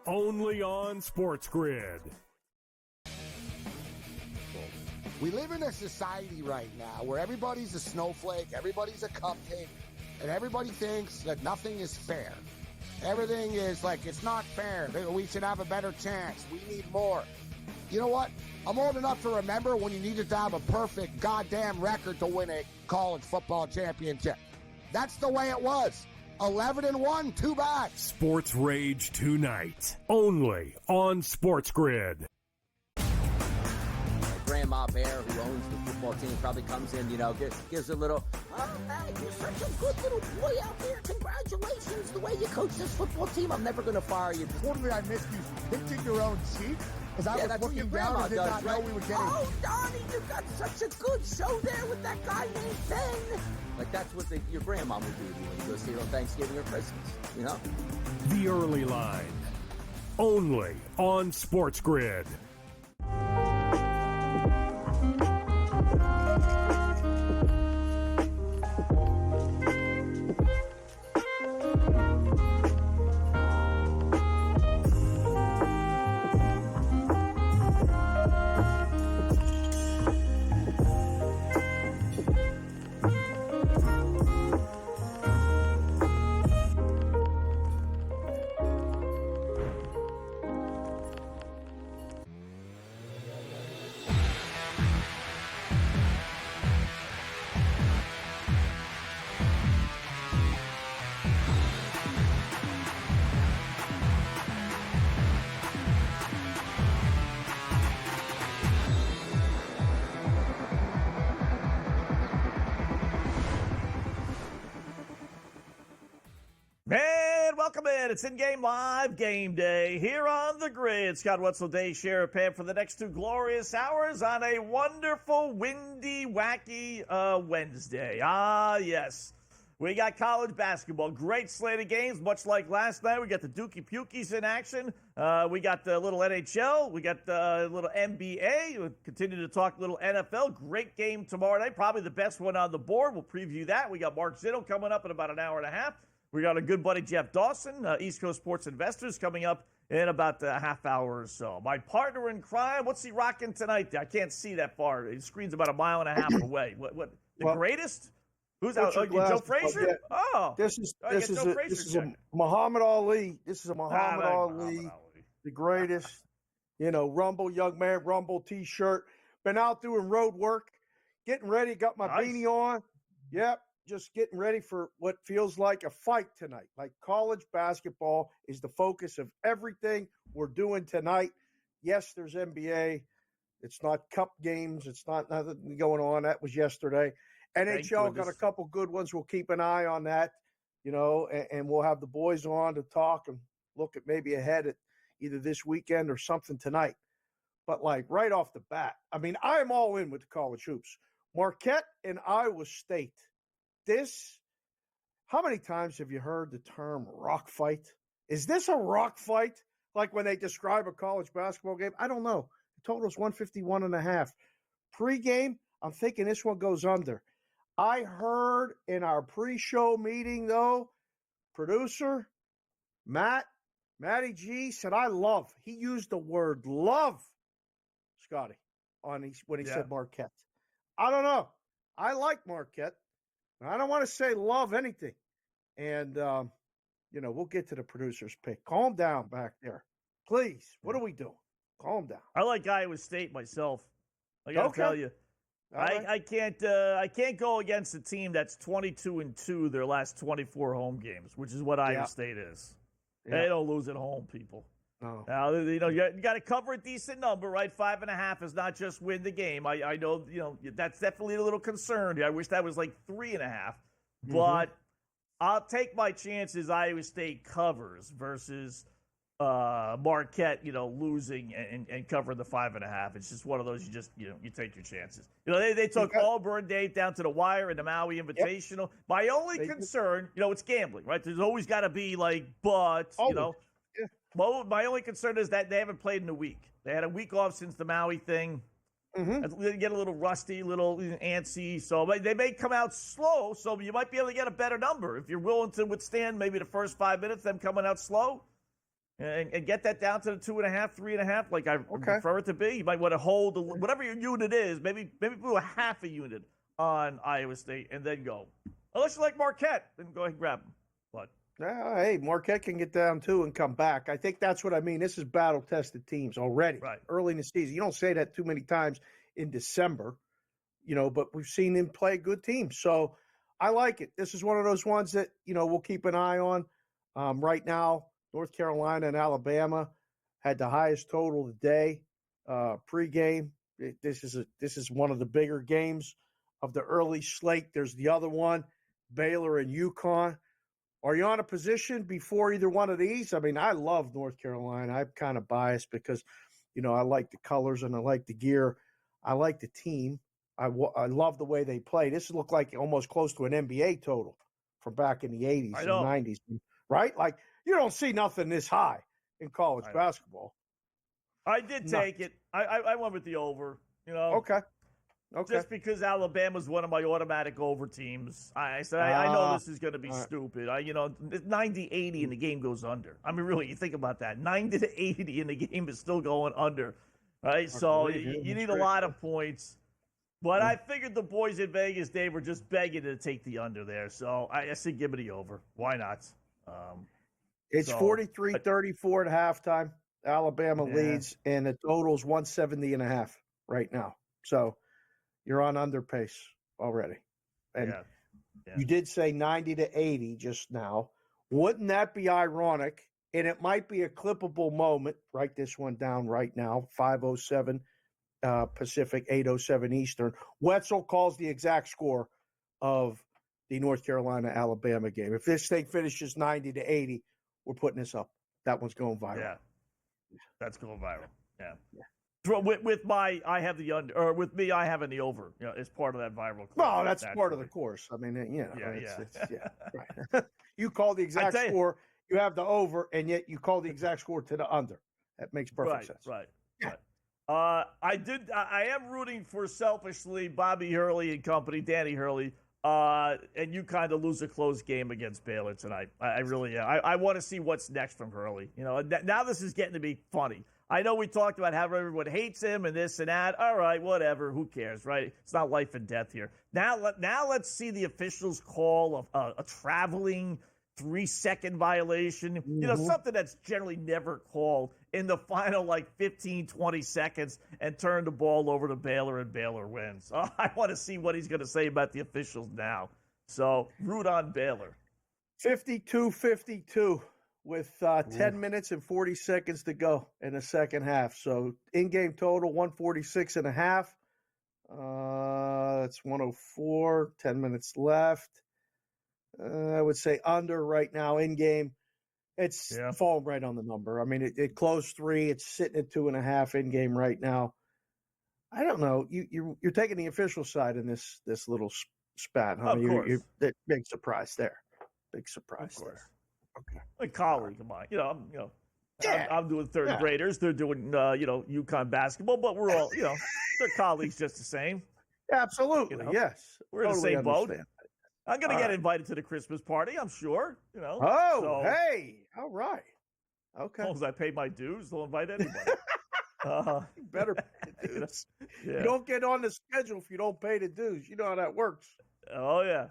Only on Sports Grid. We live in a society right now where everybody's a snowflake, everybody's a cupcake, and everybody thinks that nothing is fair. Everything is like, it's not fair. We should have a better chance. We need more. You know what? I'm old enough to remember when you needed to have a perfect goddamn record to win a college football championship. That's the way it was. 11-1, too bad. Sports Rage tonight, only on Sports Grid. Grandma Bear, who owns the football team, probably comes in, gives a little, oh, man, you're such a good little boy out there. Congratulations, the way you coach this football team. I'm never going to fire you. Totally, I missed you pinching your own cheek. As I was looking down and did not know we were getting... Oh, Donnie, you got such a good show there with that guy named Ben. Like, that's what your grandma would do to you when you go see her on Thanksgiving or Christmas, The Early Line, only on Sports Grid. And welcome in. It's in-game live game day here on the grid. Scott Wetzel, Dave Sheriff, Pam for the next 2 glorious hours on a wonderful, windy, wacky Wednesday. Ah, yes. We got college basketball. Great slate of games, much like last night. We got the Dookie Pukies in action. We got the little NHL. We got the little NBA. We'll continue to talk little NFL. Great game tomorrow night. Probably the best one on the board. We'll preview that. We got Mark Zitto coming up in about an hour and a half. We got a good buddy, Jeff Dawson, East Coast Sports Investors, coming up in about a half hour or so. My partner in crime, what's he rocking tonight? I can't see that far. His screen's about a mile and a half away. What? The greatest? Who's out? Joe Frazier? Oh, this is a Muhammad Ali. This is a Muhammad Ali, the greatest. Rumble young man, Rumble T-shirt. Been out doing road work, getting ready. Got my beanie on. Yep. Just getting ready for what feels like a fight tonight. Like, college basketball is the focus of everything we're doing tonight. Yes, there's NBA. It's not cup games. It's not nothing going on. That was yesterday. NHL got a couple good ones. We'll keep an eye on that, and we'll have the boys on to talk and look at maybe ahead at either this weekend or something tonight. But, like, right off the bat, I mean, I'm all in with the college hoops. Marquette and Iowa State. How many times have you heard the term rock fight? Is this a rock fight? Like when they describe a college basketball game? I don't know. The total is 151.5. Pre-game, I'm thinking this one goes under. I heard in our pre-show meeting, though, producer Matty G said, he used the word love, Scotty, when he said Marquette. I don't know. I like Marquette. I don't want to say love anything. And, we'll get to the producer's pick. Calm down back there. Please. What are we doing? Calm down. I like Iowa State myself. I got to tell you. Right. I can't go against a team that's 22-2 their last 24 home games, which is what Iowa State is. Yeah. They don't lose at home, people. No. Now, you got to cover a decent number, right? 5.5 is not just win the game. I know, that's definitely a little concerned. I wish that was like 3.5. But I'll take my chances Iowa State covers versus Marquette, losing and covering the 5.5. It's just one of those you take your chances. They took Auburn Date down to the wire in the Maui Invitational. Yep. My only concern, it's gambling, right? There's always got to be Well, my only concern is that they haven't played in a week. They had a week off since the Maui thing. They get a little rusty, a little antsy. So they may come out slow, so you might be able to get a better number if you're willing to withstand maybe the first 5 minutes, them coming out slow. and get that down to the 2.5, 3.5, like I prefer it to be. You might want to hold whatever your unit is, maybe put a half a unit on Iowa State and then go. Unless you like Marquette, then go ahead and grab them. But hey, Marquette can get down too and come back. I think that's what I mean. This is battle-tested teams already, early in the season. You don't say that too many times in December, but we've seen them play good teams. So I like it. This is one of those ones that, we'll keep an eye on. Right now, North Carolina and Alabama had the highest total today, pregame. This is one of the bigger games of the early slate. There's the other one, Baylor and UConn. Are you on a position before either one of these? I mean, I love North Carolina. I'm kind of biased because, I like the colors and I like the gear. I like the team. I love the way they play. This looked like almost close to an NBA total from back in the 80s and 90s, right? Like, you don't see nothing this high in college basketball. I did take it. I went with the over, Okay. Just because Alabama's one of my automatic over teams. I said, I know this is going to be stupid. 90-80 and the game goes under. I mean, really, you think about that. 90-80 and the game is still going under, right? So you need a lot of points. But I figured the boys in Vegas, Dave, were just begging to take the under there. So I said, give me the over. Why not? It's 43-34 at halftime. Alabama leads, and the total's 170.5 right now. So you're on under pace already. And you did say 90-80 just now. Wouldn't that be ironic? And it might be a clippable moment. Write this one down right now, 5:07 Pacific, 8:07 Eastern. Wetzel calls the exact score of the North Carolina-Alabama game. If this thing finishes 90-80, we're putting this up. That one's going viral. Yeah, that's going viral. Yeah. With my, I have the under, or with me, I have the over. As part of that viral. Well, that's part of the course. I mean, right. You call the exact score, you have the over, and yet you call the exact score to the under. That makes perfect sense. Right. I am rooting for, selfishly, Bobby Hurley and company, Danny Hurley, and you kind of lose a close game against Baylor tonight. I really am. I want to see what's next from Hurley. Now this is getting to be funny. I know we talked about how everyone hates him and this and that. All right, whatever. Who cares, right? It's not life and death here. Now let's see the officials call a traveling 3-second violation. Mm-hmm. Something that's generally never called in the final 15, 20 seconds and turn the ball over to Baylor and Baylor wins. I want to see what he's going to say about the officials now. So root on Baylor. 52-52. With 10 minutes and 40 seconds to go in the second half. So in-game total, 146.5. That's 104, 10 minutes left. I would say under right now in-game. It's falling right on the number. I mean, it closed 3. It's sitting at 2.5 in-game right now. I don't know. You're taking the official side in this little spat, huh? Of course. Big surprise there. Big surprise there. Okay. A colleague of mine, I'm doing third graders. They're doing, UConn basketball, but we're all, they're colleagues just the same. Absolutely. Yes. We're in the same boat. I'm going to get invited to the Christmas party, I'm sure, Hey. All right. Okay. As long as I pay my dues, they'll invite anybody. You better pay the dues. You don't get on the schedule if you don't pay the dues. You know how that works. Oh, yeah.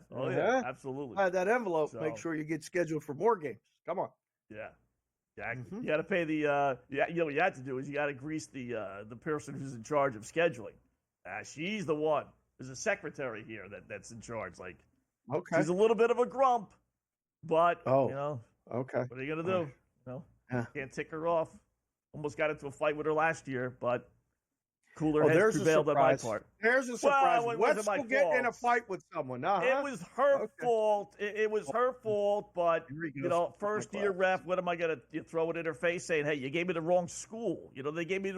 Absolutely. That envelope, make sure you get scheduled for more games. Come on. Yeah. Exactly. You got to pay the what you have to do is you got to grease the person who's in charge of scheduling. She's the one. There's a secretary here that's in charge. She's a little bit of a grump, but, okay. What are you going to do? Can't tick her off. Almost got into a fight with her last year, but cooler heads prevailed on my part. There's a surprise. What's get in a fight with someone? It was her fault. It was her fault, but, first year ref, what am I going to throw it in her face saying, hey, you gave me the wrong school. They gave me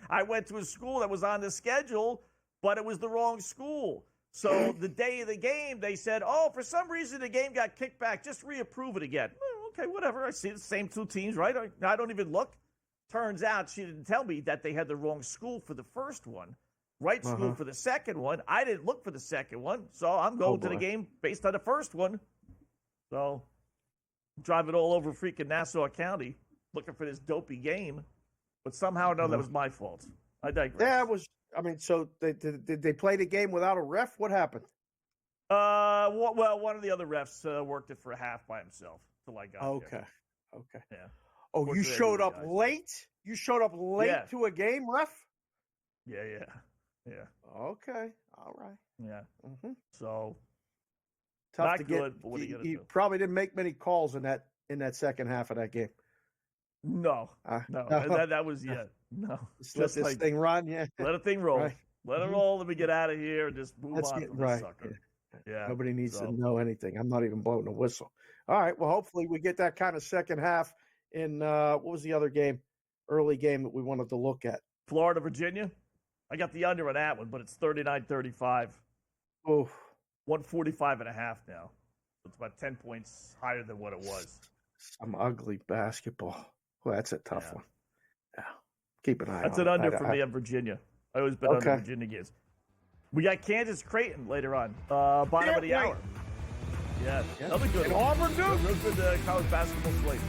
I went to a school that was on the schedule, but it was the wrong school. So the day of the game, they said, for some reason the game got kicked back. Just reapprove it again. Okay, whatever. I see the same two teams, right? I don't even look. Turns out she didn't tell me that they had the wrong school for the first one, right school for the second one. I didn't look for the second one, so I'm going to the game based on the first one. So driving all over freaking Nassau County. looking for this dopey game, but somehow or another that was my fault. I digress. Yeah, it was. I mean, so did they play the game without a ref? What happened? Well, one of the other refs worked it for a half by himself till I got there. Okay. Yeah. Oh, you showed up late? You showed up late to a game, ref? Yeah. Okay. All right. Yeah. Mm-hmm. So tough not to good, get. But what are you gonna you do? probably didn't make many calls in that second half of that game. No. That was No. Just let this thing run. Yeah. Let a thing roll. Right. Let it roll. Let me get out of here and just move on from this sucker. Yeah. Nobody needs to know anything. I'm not even blowing a whistle. All right. Well, hopefully we get that kind of second half in what was the other game? Early game that we wanted to look at. Florida, Virginia. I got the under on that one, but it's 39-35. Oh. 145 and a half now. It's about 10 points higher than what it was. Some ugly basketball. Well, that's a tough one. Yeah. Keep an eye on it. That's an under for me on Virginia. I always bet under Virginia games. We got Kansas Creighton later on. Bottom of the hour. Yeah. That'll be good. And Auburn, too. Real good college basketball slate.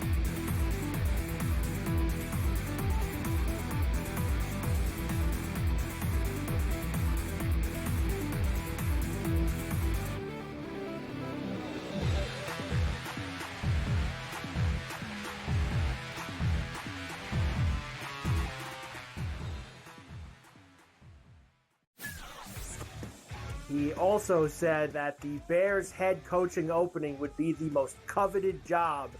He also said that the Bears head coaching opening would be the most coveted job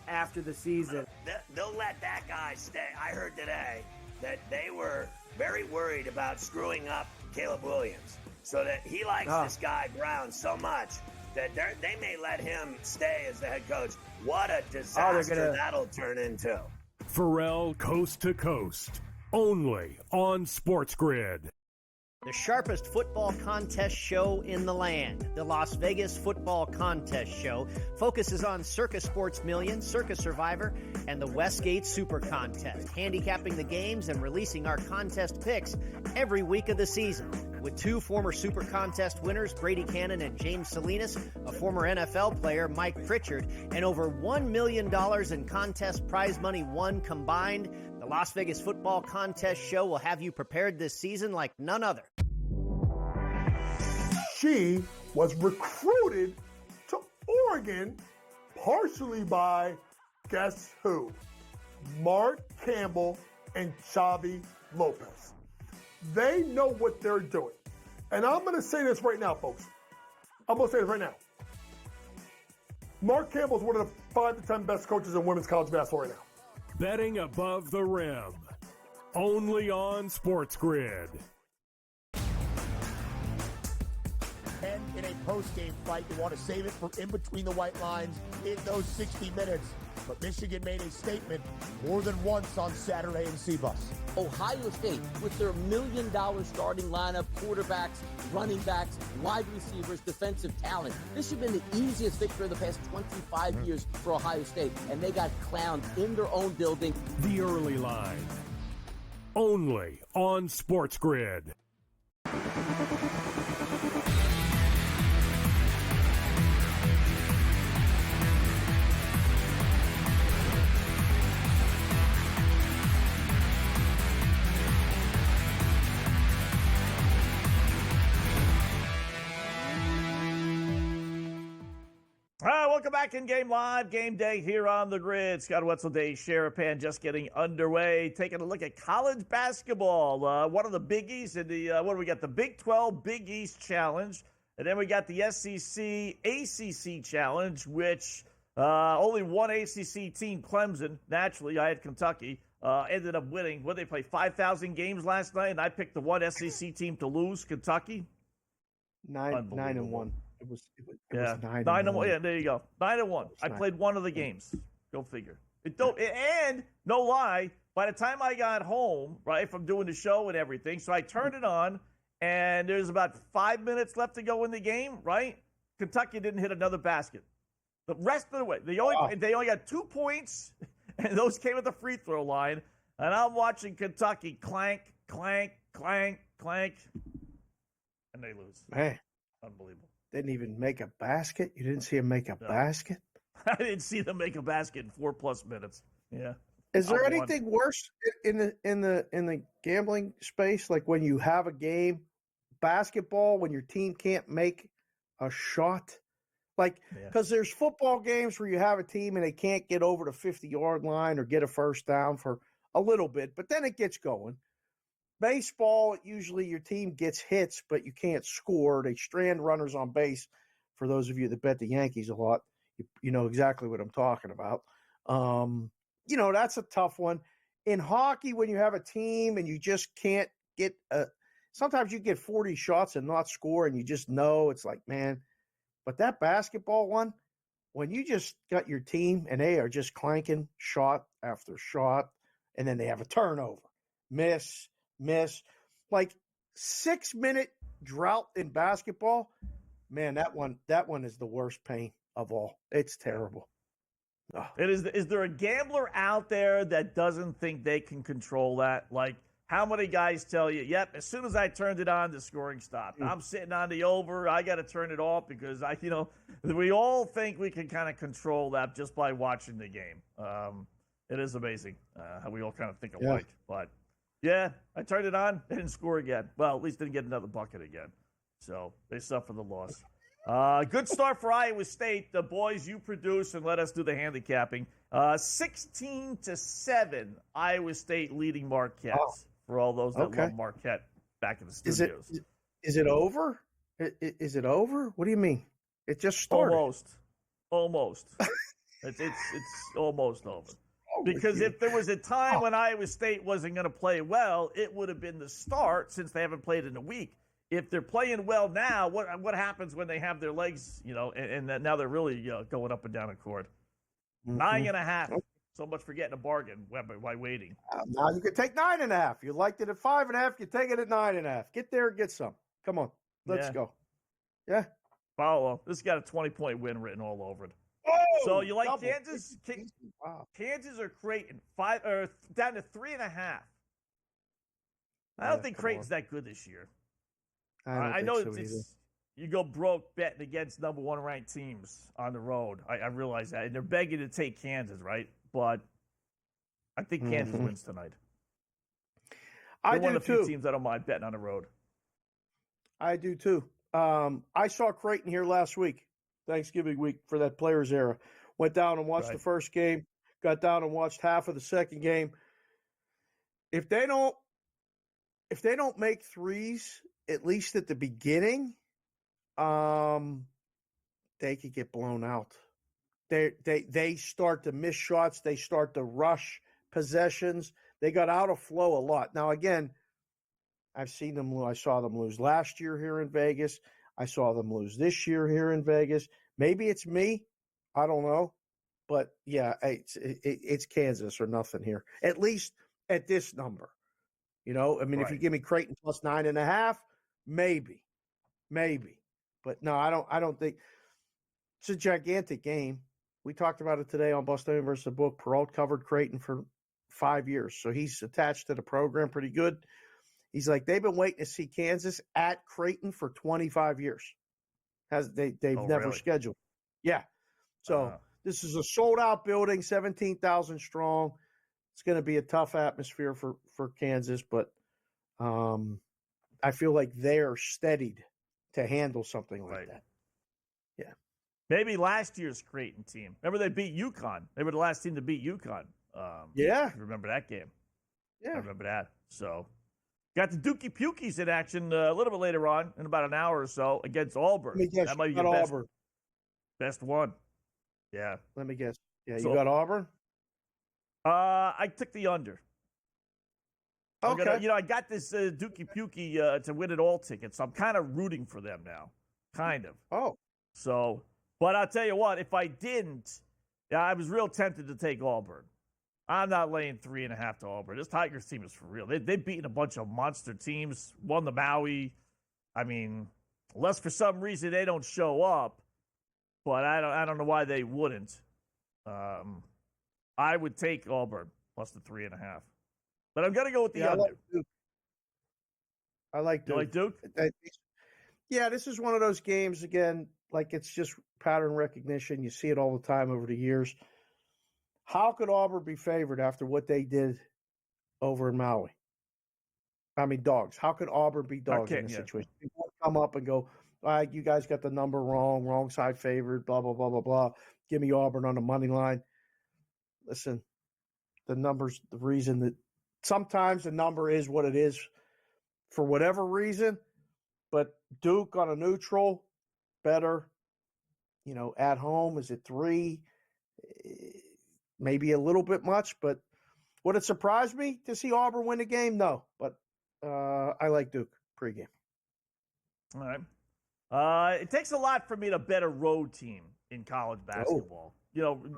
after the season. They'll let that guy stay. I heard today that they were very worried about screwing up Caleb Williams, so that he likes this guy Brown so much that they may let him stay as the head coach. What a disaster that'll turn into. Pharrell Coast to Coast, only on Sports Grid. The sharpest football contest show in the land, the Las Vegas Football Contest Show, focuses on Circus Sports Million, Circus Survivor, and the Westgate Super Contest, handicapping the games and releasing our contest picks every week of the season. With two former Super Contest winners, Brady Cannon and James Salinas, a former NFL player, Mike Pritchard, and over $1 million in contest prize money won combined, the Las Vegas Football Contest Show will have you prepared this season like none other. She was recruited to Oregon partially by, guess who? Mark Campbell and Xavi Lopez. They know what they're doing. And I'm going to say this right now, folks. I'm going to say this right now. Mark Campbell is one of the 5 to 10 best coaches in women's college basketball right now. Betting above the rim, only on Sports Grid. And in a post-game fight, you want to save it for in between the white lines in those 60 minutes. But Michigan made a statement more than once on Saturday in Cbus. Ohio State, with their $1 million starting lineup, quarterbacks, running backs, wide receivers, defensive talent. This should have been the easiest victory of the past 25 years for Ohio State, and they got clowned in their own building. The Early Line, only on Sports Grid. Welcome back in Game Live, game day here on the Grid. Scott Wetzel, Dave Sherapan just getting underway. Taking a look at college basketball. One of the biggies in the, what do we got? The Big 12 Big East Challenge. And then we got the SEC ACC Challenge, which only one ACC team, Clemson, naturally, I had Kentucky, ended up winning. What did they play, 5,000 games last night? And I picked the one SEC team to lose, Kentucky. 9-1. It was 9-1. 9-1. Yeah, there you go. 9-1. I played one of the games. Go figure. And no lie, by the time I got home, right, from doing the show and everything, so I turned it on, and there's about 5 minutes left to go in the game, right? Kentucky didn't hit another basket. The rest of the way, they only got 2 points, and those came at the free throw line. And I'm watching Kentucky clank, clank, clank, clank, and they lose. Man, unbelievable. Didn't even make a basket? You didn't see him make a basket? I didn't see them make a basket in 4+ minutes. Yeah, Is there anything worse in the gambling space? Like when you have a game, basketball, when your team can't make a shot? Like, because there's football games where you have a team and they can't get over the 50-yard line or get a first down for a little bit, but then it gets going. Baseball, usually your team gets hits, but you can't score. They strand runners on base. For those of you that bet the Yankees a lot, you know exactly what I'm talking about. That's a tough one. In hockey, when you have a team and you just can't get sometimes you get 40 shots and not score, and you just know it's like, man. But that basketball one, when you just got your team and they are just clanking shot after shot, and then they have a turnover, miss, like 6-minute drought in basketball, man, that one is the worst pain of all. It's terrible. Oh. Is there a gambler out there that doesn't think they can control that? Like, how many guys tell you, yep, as soon as I turned it on, the scoring stopped. I'm sitting on the over. I got to turn it off because we all think we can kind of control that just by watching the game. It is amazing how we all kind of think alike. But, yeah, I turned it on. They didn't score again. Well, at least didn't get another bucket again. So they suffer the loss. Good start for Iowa State. The boys you produce and let us do the handicapping. 16-7, Iowa State leading Marquette. Oh. For all those that love Marquette back in the studios. Is it over? Is it over? What do you mean? It just started. Almost. it's almost over. Because if there was a time when Iowa State wasn't going to play well, it would have been the start since they haven't played in a week. If they're playing well now, what happens when they have their legs, and now they're really going up and down the court? 9.5. So much for getting a bargain by waiting. Now you can take 9.5. You liked it at 5.5. You take it at 9.5. Get there and get some. Come on, let's go. Yeah. Follow. This got a 20-point win written all over it. Oh, so you like Kansas? Wow. Kansas or Creighton? Down to 3.5. I don't think Creighton's that good this year. I know it's you go broke betting against number 1 ranked teams on the road. I realize that, and they're begging to take Kansas, right? But I think Kansas wins tonight. They're one of the few teams I don't mind betting on the road. I do too. I saw Creighton here last week, Thanksgiving week, for that Players Era. Went down and watched the first game. Got down and watched half of the second game. If they don't make threes, at least at the beginning, they could get blown out. They start to miss shots. They start to rush possessions. They got out of flow a lot. Now, again, I've seen them. I saw them lose last year here in Vegas. I saw them lose this year here in Vegas. Maybe it's me. I don't know. But, yeah, it's Kansas or nothing here, at least at this number. If you give me Creighton plus 9.5, maybe. But, no, I don't think – it's a gigantic game. We talked about it today on Boston versus the Book. Peralt covered Creighton for 5 years, so he's attached to the program pretty good. He's like, they've been waiting to see Kansas at Creighton for 25 years. They've never scheduled. Yeah. So this is a sold-out building, 17,000 strong. It's going to be a tough atmosphere for Kansas, but I feel like they're steadied to handle something like that. Yeah. Maybe last year's Creighton team. Remember they beat UConn. They were the last team to beat UConn. Yeah. Remember that game? Yeah. I remember that. So got the Dookie Pukies in action a little bit later on in about an hour or so against Auburn. Let me guess, that might be your best one. Yeah. Let me guess. Yeah, you got Auburn? I took the under. Okay. I got this Dookie Pukie to win it all ticket, so I'm kind of rooting for them now. Kind of. Oh. So, but I'll tell you what, if I didn't, I was real tempted to take Auburn. I'm not laying 3.5 to Auburn. This Tigers team is for real. They've beaten a bunch of monster teams, won the Maui. I mean, unless for some reason they don't show up, but I don't know why they wouldn't. I would take Auburn plus the 3.5. But I'm going to go with the under. I like Duke. You like Duke? Yeah, this is one of those games, again, like it's just pattern recognition. You see it all the time over the years. How could Auburn be favored after what they did over in Maui? I mean, dogs. How could Auburn be dogs in this situation? People come up and go, all right, you guys got the number wrong side favored, blah, blah, blah, blah, blah. Give me Auburn on the money line. Listen, the number's the reason that sometimes the number is what it is for whatever reason, but Duke on a neutral, better, at home. Is it 3? Maybe a little bit much, but would it surprise me to see Auburn win the game? No, but I like Duke pregame. All right. It takes a lot for me to bet a road team in college basketball.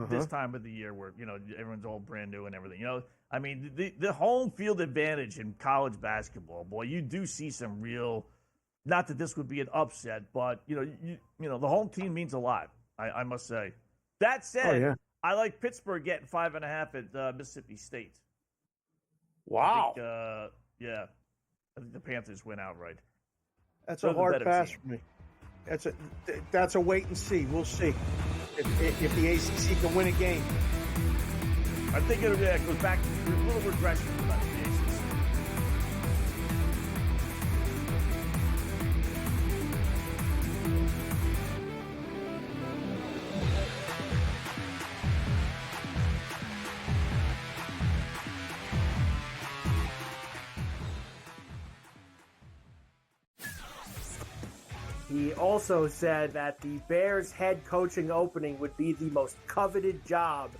This time of the year where, everyone's all brand new and everything. I mean, the home field advantage in college basketball, boy, you do see some real, not that this would be an upset, but, the home team means a lot, I must say. That said, I like Pittsburgh getting 5.5 at Mississippi State. Wow. I think the Panthers win outright. That's a hard pass for me. That's a wait and see. We'll see if the ACC can win a game. I think it goes back to a little regression for the ACC. He also said that the Bears head coaching opening would be the most coveted job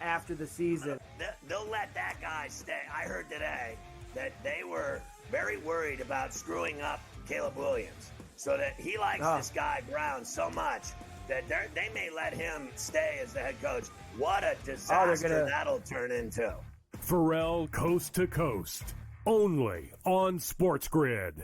after the season. They'll let that guy stay. I heard today that they were very worried about screwing up Caleb Williams, so that he likes this guy Brown so much that they may let him stay as the head coach. What a disaster that'll turn into. Pharrell Coast to Coast, only on Sports Grid.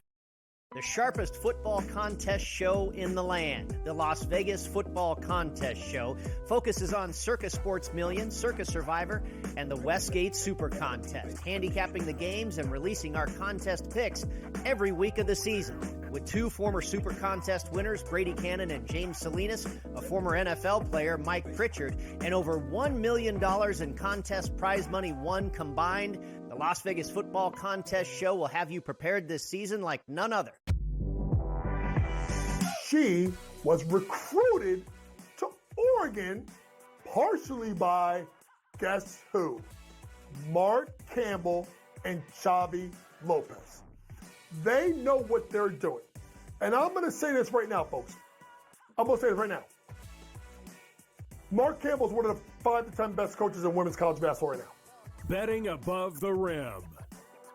The sharpest football contest show in the land, the Las Vegas Football Contest Show, focuses on Circa Sports Million, Circa Survivor, and the Westgate Super Contest, handicapping the games and releasing our contest picks every week of the season. With 2 former Super Contest winners, Brady Cannon and James Salinas, a former NFL player, Mike Pritchard, and over $1 million in contest prize money won combined, the Las Vegas Football Contest Show will have you prepared this season like none other. She was recruited to Oregon partially by, guess who? Mark Campbell and Xavi Lopez. They know what they're doing. And I'm going to say this right now, folks. I'm going to say this right now. Mark Campbell is one of the 5 to 10 best coaches in women's college basketball right now. Betting above the rim,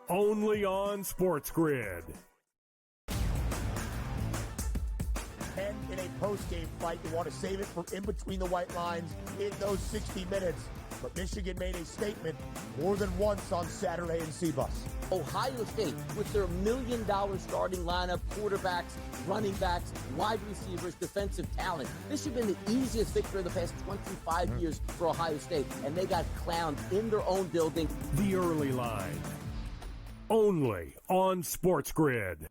only on Sports Grid. And in a post-game fight, you want to save it for in between the white lines in those 60 minutes. But Michigan made a statement more than once on Saturday in Cbus. Ohio State, with their $1 million starting lineup, quarterbacks, running backs, wide receivers, defensive talent. This should have been the easiest victory of the past 25 years for Ohio State, and they got clowned in their own building. The Early Line, only on Sports Grid.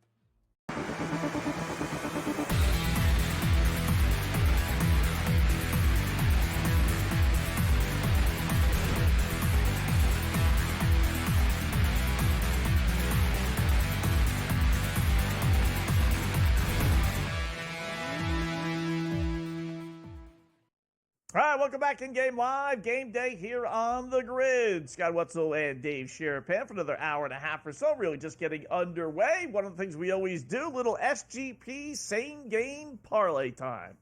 All right, welcome back in Game Live. Game day here on the Grid. Scott Wetzel and Dave Sherapan for another hour and a half or so. Really just getting underway. One of the things we always do, little SGP same game parlay time.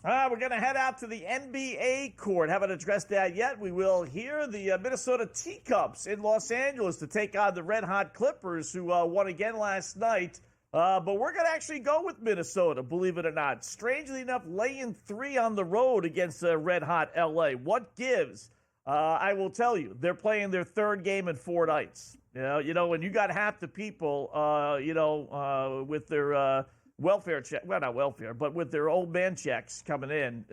We're going to head out to the NBA court. Haven't addressed that yet. We will hear the Minnesota Teacups in Los Angeles to take on the Red Hot Clippers, who won again last night. But we're going to actually go with Minnesota, believe it or not. Strangely enough, laying 3 on the road against Red Hot LA. What gives? I will tell you, they're playing their 3rd game in 4 nights. You know, when you got half the people, with their welfare check, well, not welfare, but with their old man checks coming in.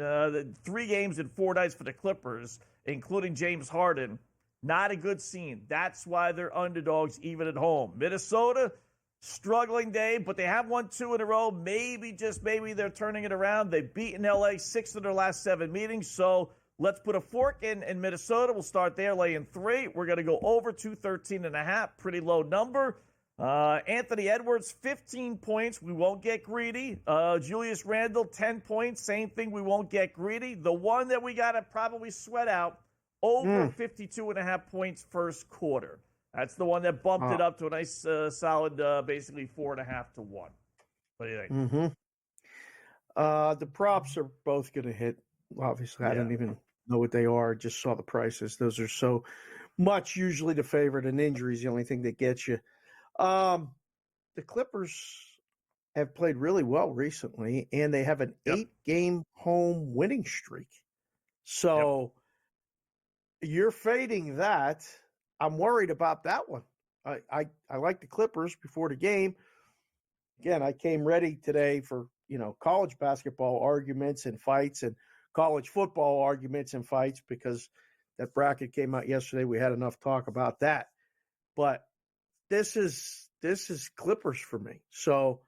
3 games in 4 nights for the Clippers, including James Harden. Not a good scene. That's why they're underdogs even at home. Minnesota, struggling day, but they have won 2 in a row. Maybe, just maybe, they're turning it around. They've beaten LA 6 of their last 7 meetings. So let's put a fork in Minnesota. We'll start there, laying 3. We're going to go over 213.5. Pretty low number. Anthony Edwards, 15 points. We won't get greedy. Julius Randle, 10 points. Same thing. We won't get greedy. The one that we got to probably sweat out, over 52.5 points first quarter. That's the one that bumped it up to a nice, solid, basically 4.5 to 1. What do you think? The props are both going to hit. Obviously, I don't even know what they are. Just saw the prices. Those are so much usually the favorite, and injuries the only thing that gets you. The Clippers have played really well recently, and they have an 8-game home winning streak. So you're fading that. I'm worried about that one. I like the Clippers before the game. Again, I came ready today for, college basketball arguments and fights and college football arguments and fights because that bracket came out yesterday. We had enough talk about that. But this is Clippers for me. So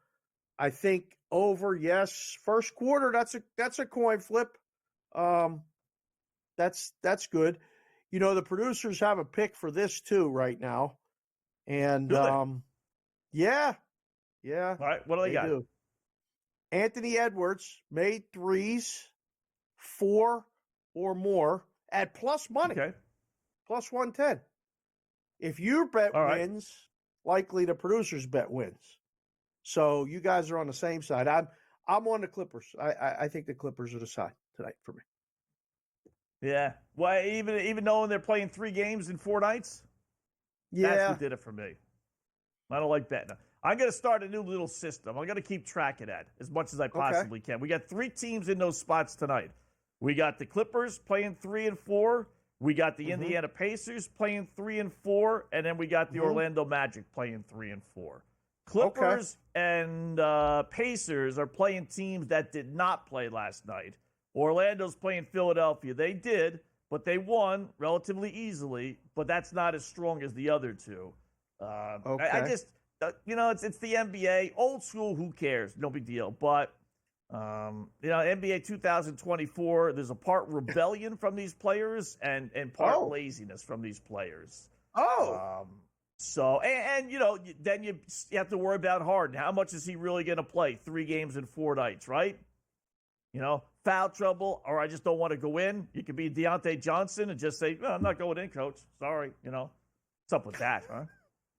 I think over, yes. First quarter, that's a coin flip. That's good. The producers have a pick for this too right now. And yeah. All right, what do they got? Do. Anthony Edwards made threes, 4 or more at plus money. Okay. Plus 110. If your bet wins, likely the producer's bet wins. So you guys are on the same side. I'm on the Clippers. I think the Clippers are the side tonight for me. Yeah. Well, even knowing they're playing 3 games in 4 nights? Yeah. That's what did it for me. I don't like betting. I'm going to start a new little system. I'm going to keep track of that as much as I possibly can. We got 3 teams in those spots tonight. We got the Clippers playing 3 and 4. We got the Indiana Pacers playing 3 and 4. And then we got the Orlando Magic playing 3 and 4. Clippers and Pacers are playing teams that did not play last night. Orlando's playing Philadelphia. They did, but they won relatively easily. But that's not as strong as the other 2. I just, it's the NBA. Old school, who cares? No big deal. But, NBA 2024, there's a part rebellion from these players and part laziness from these players. So, then you have to worry about Harden. How much is he really going to play? 3 games in 4 nights, right? Foul trouble, or I just don't want to go in. You could be Deontay Johnson and just say, well, I'm not going in, coach. Sorry, What's up with that, huh?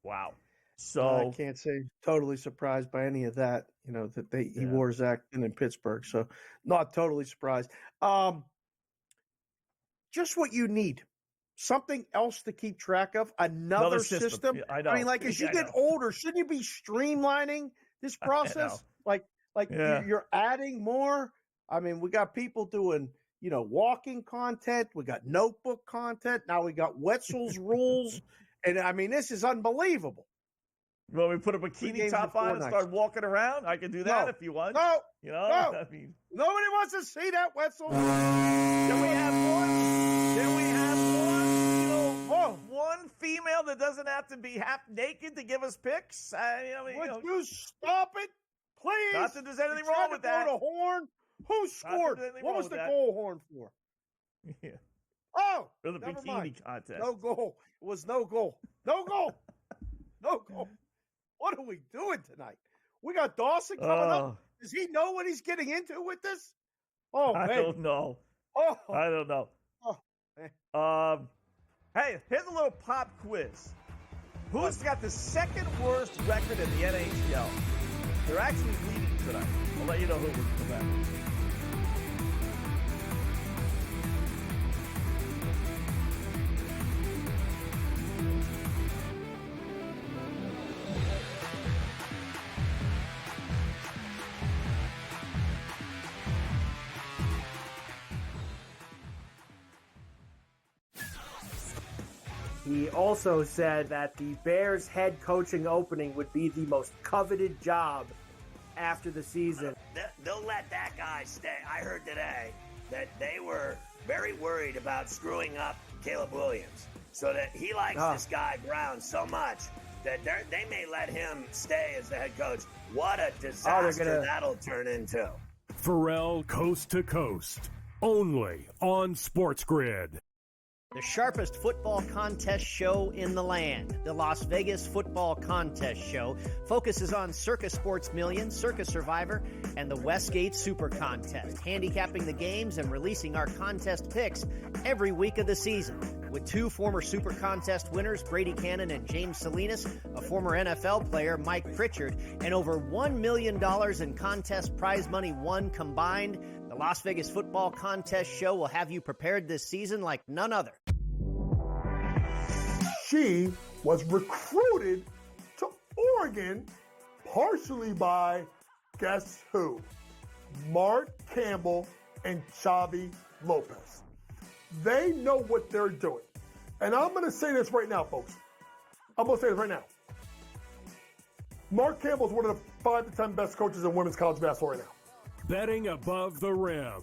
Wow. So I can't say totally surprised by any of that, that he wore Zach in Pittsburgh. So not totally surprised. Just what you need. Something else to keep track of. Another system. Yeah, I know. I mean, as you get older, shouldn't you be streamlining this process? You're adding more. I mean, we got people doing, walking content. We got notebook content. Now we got Wetzel's rules. And I mean, this is unbelievable. Well, we put a bikini top on and start walking around. I can do that if you want. No, I mean, nobody wants to see that, Wetzel. Then we have one female that doesn't have to be half naked to give us picks. Would you stop it, please? Not that there's anything wrong with that. The horn. Who scored? What was the goal horn for? Yeah. Oh, for the bikini contest. No goal. It was no goal. No goal. No goal. What are we doing tonight? We got Dawson coming up. Does he know what he's getting into with this? Oh, man. I don't know. I don't know. Hey, here's a little pop quiz. Who's got the second worst record in the NHL? They're actually leading tonight. I'll let you know who it was for that. He also said that the Bears head coaching opening would be the most coveted job after the season. They'll let that guy stay. I heard today that they were very worried about screwing up Caleb Williams, so that he likes this guy Brown so much that they may let him stay as the head coach. What a disaster that'll turn into. Pharrell Coast to Coast, only on Sports Grid. The sharpest football contest show in the land, the Las Vegas Football Contest Show, focuses on Circus Sports Million, Circus Survivor, and the Westgate Super Contest, handicapping the games and releasing our contest picks every week of the season. With two former Super Contest winners, Brady Cannon and James Salinas, a former NFL player, Mike Pritchard, and over $1 million in contest prize money won combined, the Las Vegas Football Contest Show will have you prepared this season like none other. She was recruited to Oregon partially by, guess who? Mark Campbell and Xavi Lopez. They know what they're doing. And I'm going to say this right now, folks. I'm going to say this right now. Mark Campbell is one of the 5 to 10 best coaches in women's college basketball right now. Betting above the rim,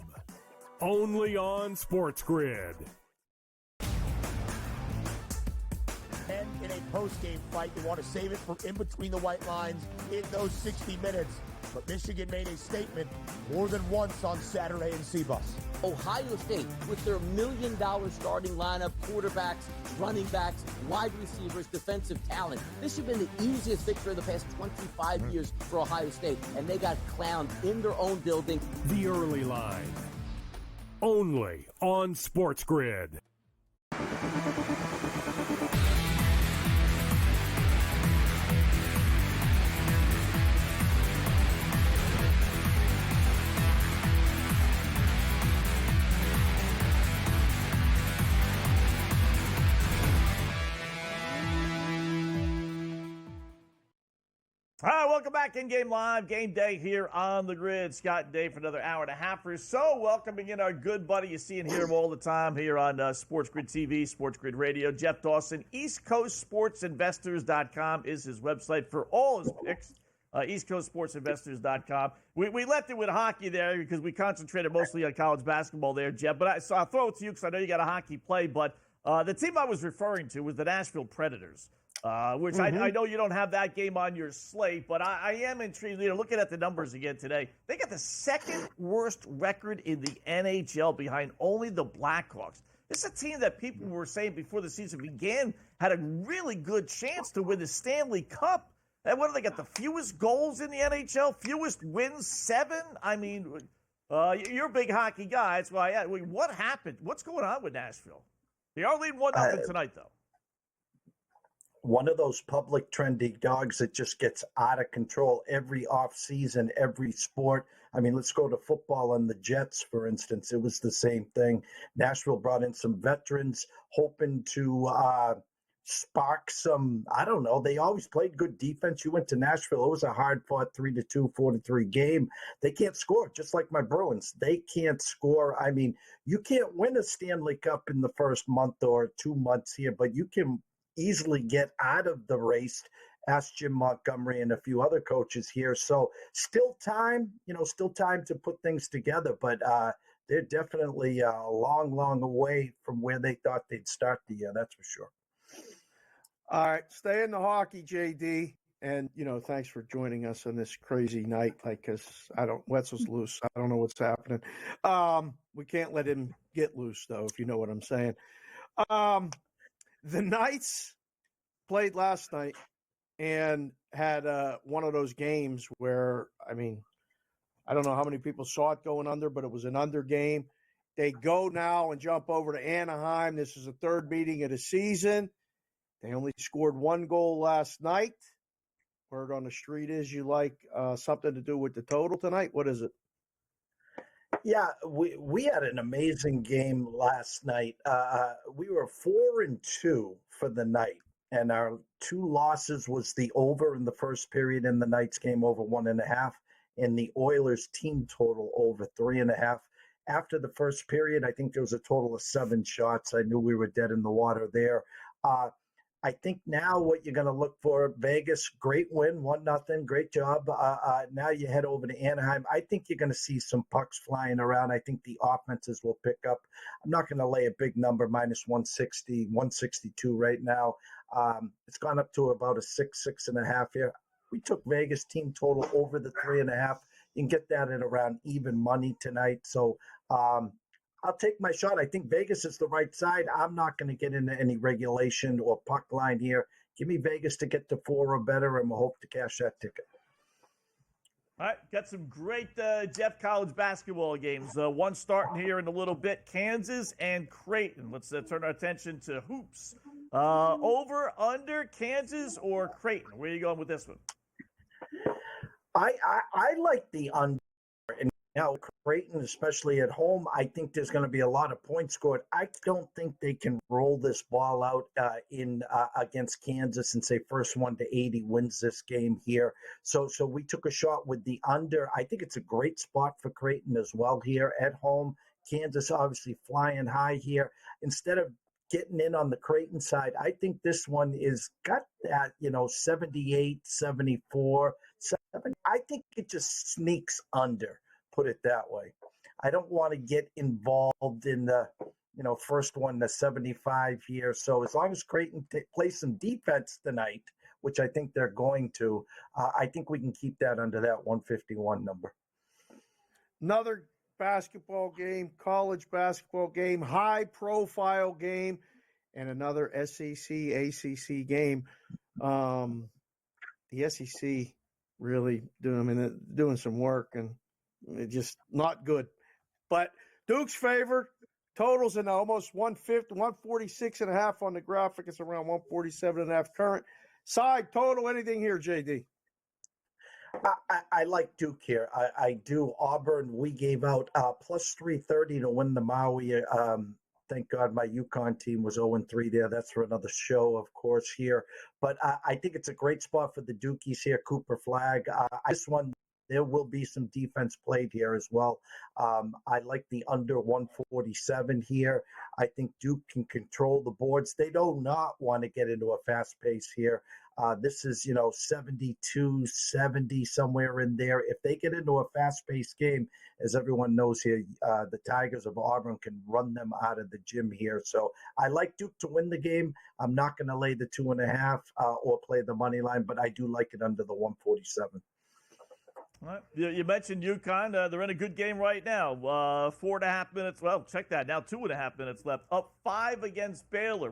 only on Sports Grid. And in a post-game fight, you want to save it for in between the white lines in those 60 minutes. But Michigan made a statement more than once on Saturday in Cbus. Ohio State, with their $1 million starting lineup, quarterbacks, running backs, wide receivers, defensive talent. This should have been the easiest victory of the past 25 years for Ohio State, and they got clowned in their own building. The Early Line, only on Sports Grid. All right, welcome back in Game Live, game day here on the Grid. Scott and Dave for another hour and a half or so. Welcoming in our good buddy. You see and hear him all the time here on Sports Grid TV, Sports Grid Radio. Jeff Dawson, EastCoastSportsInvestors.com is his website for all his picks. EastCoastSportsInvestors.com. We left it with hockey there because we concentrated mostly on college basketball there, Jeff. But I'll throw it to you because I know you got a hockey play. But the team I was referring to was the Nashville Predators. Which I know you don't have that game on your slate, but I am intrigued. Looking at the numbers again today, they got the second worst record in the NHL behind only the Blackhawks. This is a team that people were saying before the season began had a really good chance to win the Stanley Cup. And what do they got? The fewest goals in the NHL, fewest wins, 7. I mean, you're a big hockey guy. That's why. What happened? What's going on with Nashville? They are leading 1-0 tonight, though. One of those public trendy dogs that just gets out of control every offseason, every sport. I mean, let's go to football and the Jets, for instance. It was the same thing. Nashville brought in some veterans, hoping to spark some, I don't know. They always played good defense. You went to Nashville. It was a hard-fought 3-2, 4-3 game. They can't score, just like my Bruins. They can't score. I mean, you can't win a Stanley Cup in the first month or 2 months here, but you can easily get out of the race. Ask Jim Montgomery and a few other coaches here. So still time to put things together, but they're definitely a long, long way from where they thought they'd start the year. That's for sure. All right. Stay in the hockey, JD. And, thanks for joining us on this crazy night. Wetzel's loose. I don't know what's happening. We can't let him get loose, though, if you know what I'm saying. The Knights played last night and had one of those games where, I don't know how many people saw it going under, but it was an under game. They go now and jump over to Anaheim. This is the third meeting of the season. They only scored 1 goal last night. Word on the street is you like something to do with the total tonight. What is it? Yeah, we had an amazing game last night. We were 4-2 for the night, and our 2 losses was the over in the first period in the Knights game over 1.5, and the Oilers team total over 3.5. After the first period, I think there was a total of 7 shots. I knew we were dead in the water there. I think now what you're going to look for, Vegas, great win, 1-0, great job. Now you head over to Anaheim. I think you're going to see some pucks flying around. I think the offenses will pick up. I'm not going to lay a big number, minus 160, 162 right now. It's gone up to about a 6.5 here. We took Vegas team total over the 3.5. You can get that at around even money tonight. So I'll take my shot. I think Vegas is the right side. I'm not going to get into any regulation or puck line here. Give me Vegas to get to 4 or better, and we'll hope to cash that ticket. All right, got some great Jeff college basketball games. One starting here in a little bit, Kansas and Creighton. Let's turn our attention to hoops. Over, under, Kansas or Creighton? Where are you going with this one? I like the under. And now Creighton, especially at home, I think there's going to be a lot of points scored. I don't think they can roll this ball out against Kansas and say first one to 80 wins this game here. So we took a shot with the under. I think it's a great spot for Creighton as well here at home. Kansas obviously flying high here. Instead of getting in on the Creighton side, I think this one is got that, 78, 74, 70. I think it just sneaks under, put it that way. I don't want to get involved in the, first one to 75 here. So as long as Creighton plays some defense tonight, which I think they're going to, I think we can keep that under that 151 number. Another basketball game, college basketball game, high-profile game, and another SEC, ACC game. The SEC really doing some work, and it's just not good. But Duke's favored. Totals in almost 150, 146.5 on the graphic. It's around 147.5 current. Side total, anything here, JD? I like Duke here. I do. Auburn, we gave out plus 330 to win the Maui. Thank God my UConn team was 0-3 there. That's for another show, of course, here. But I think it's a great spot for the Dukies here, Cooper Flag. This one, there will be some defense played here as well. I like the under 147 here. I think Duke can control the boards. They do not want to get into a fast pace here. This is, 72, 70, somewhere in there. If they get into a fast-paced game, as everyone knows here, the Tigers of Auburn can run them out of the gym here. So I like Duke to win the game. I'm not going to lay the 2.5 or play the money line, but I do like it under the 147. All right. You mentioned UConn. They're in a good game right now. 4.5 minutes. Well, check that. Now 2.5 minutes left. Up 5 against Baylor.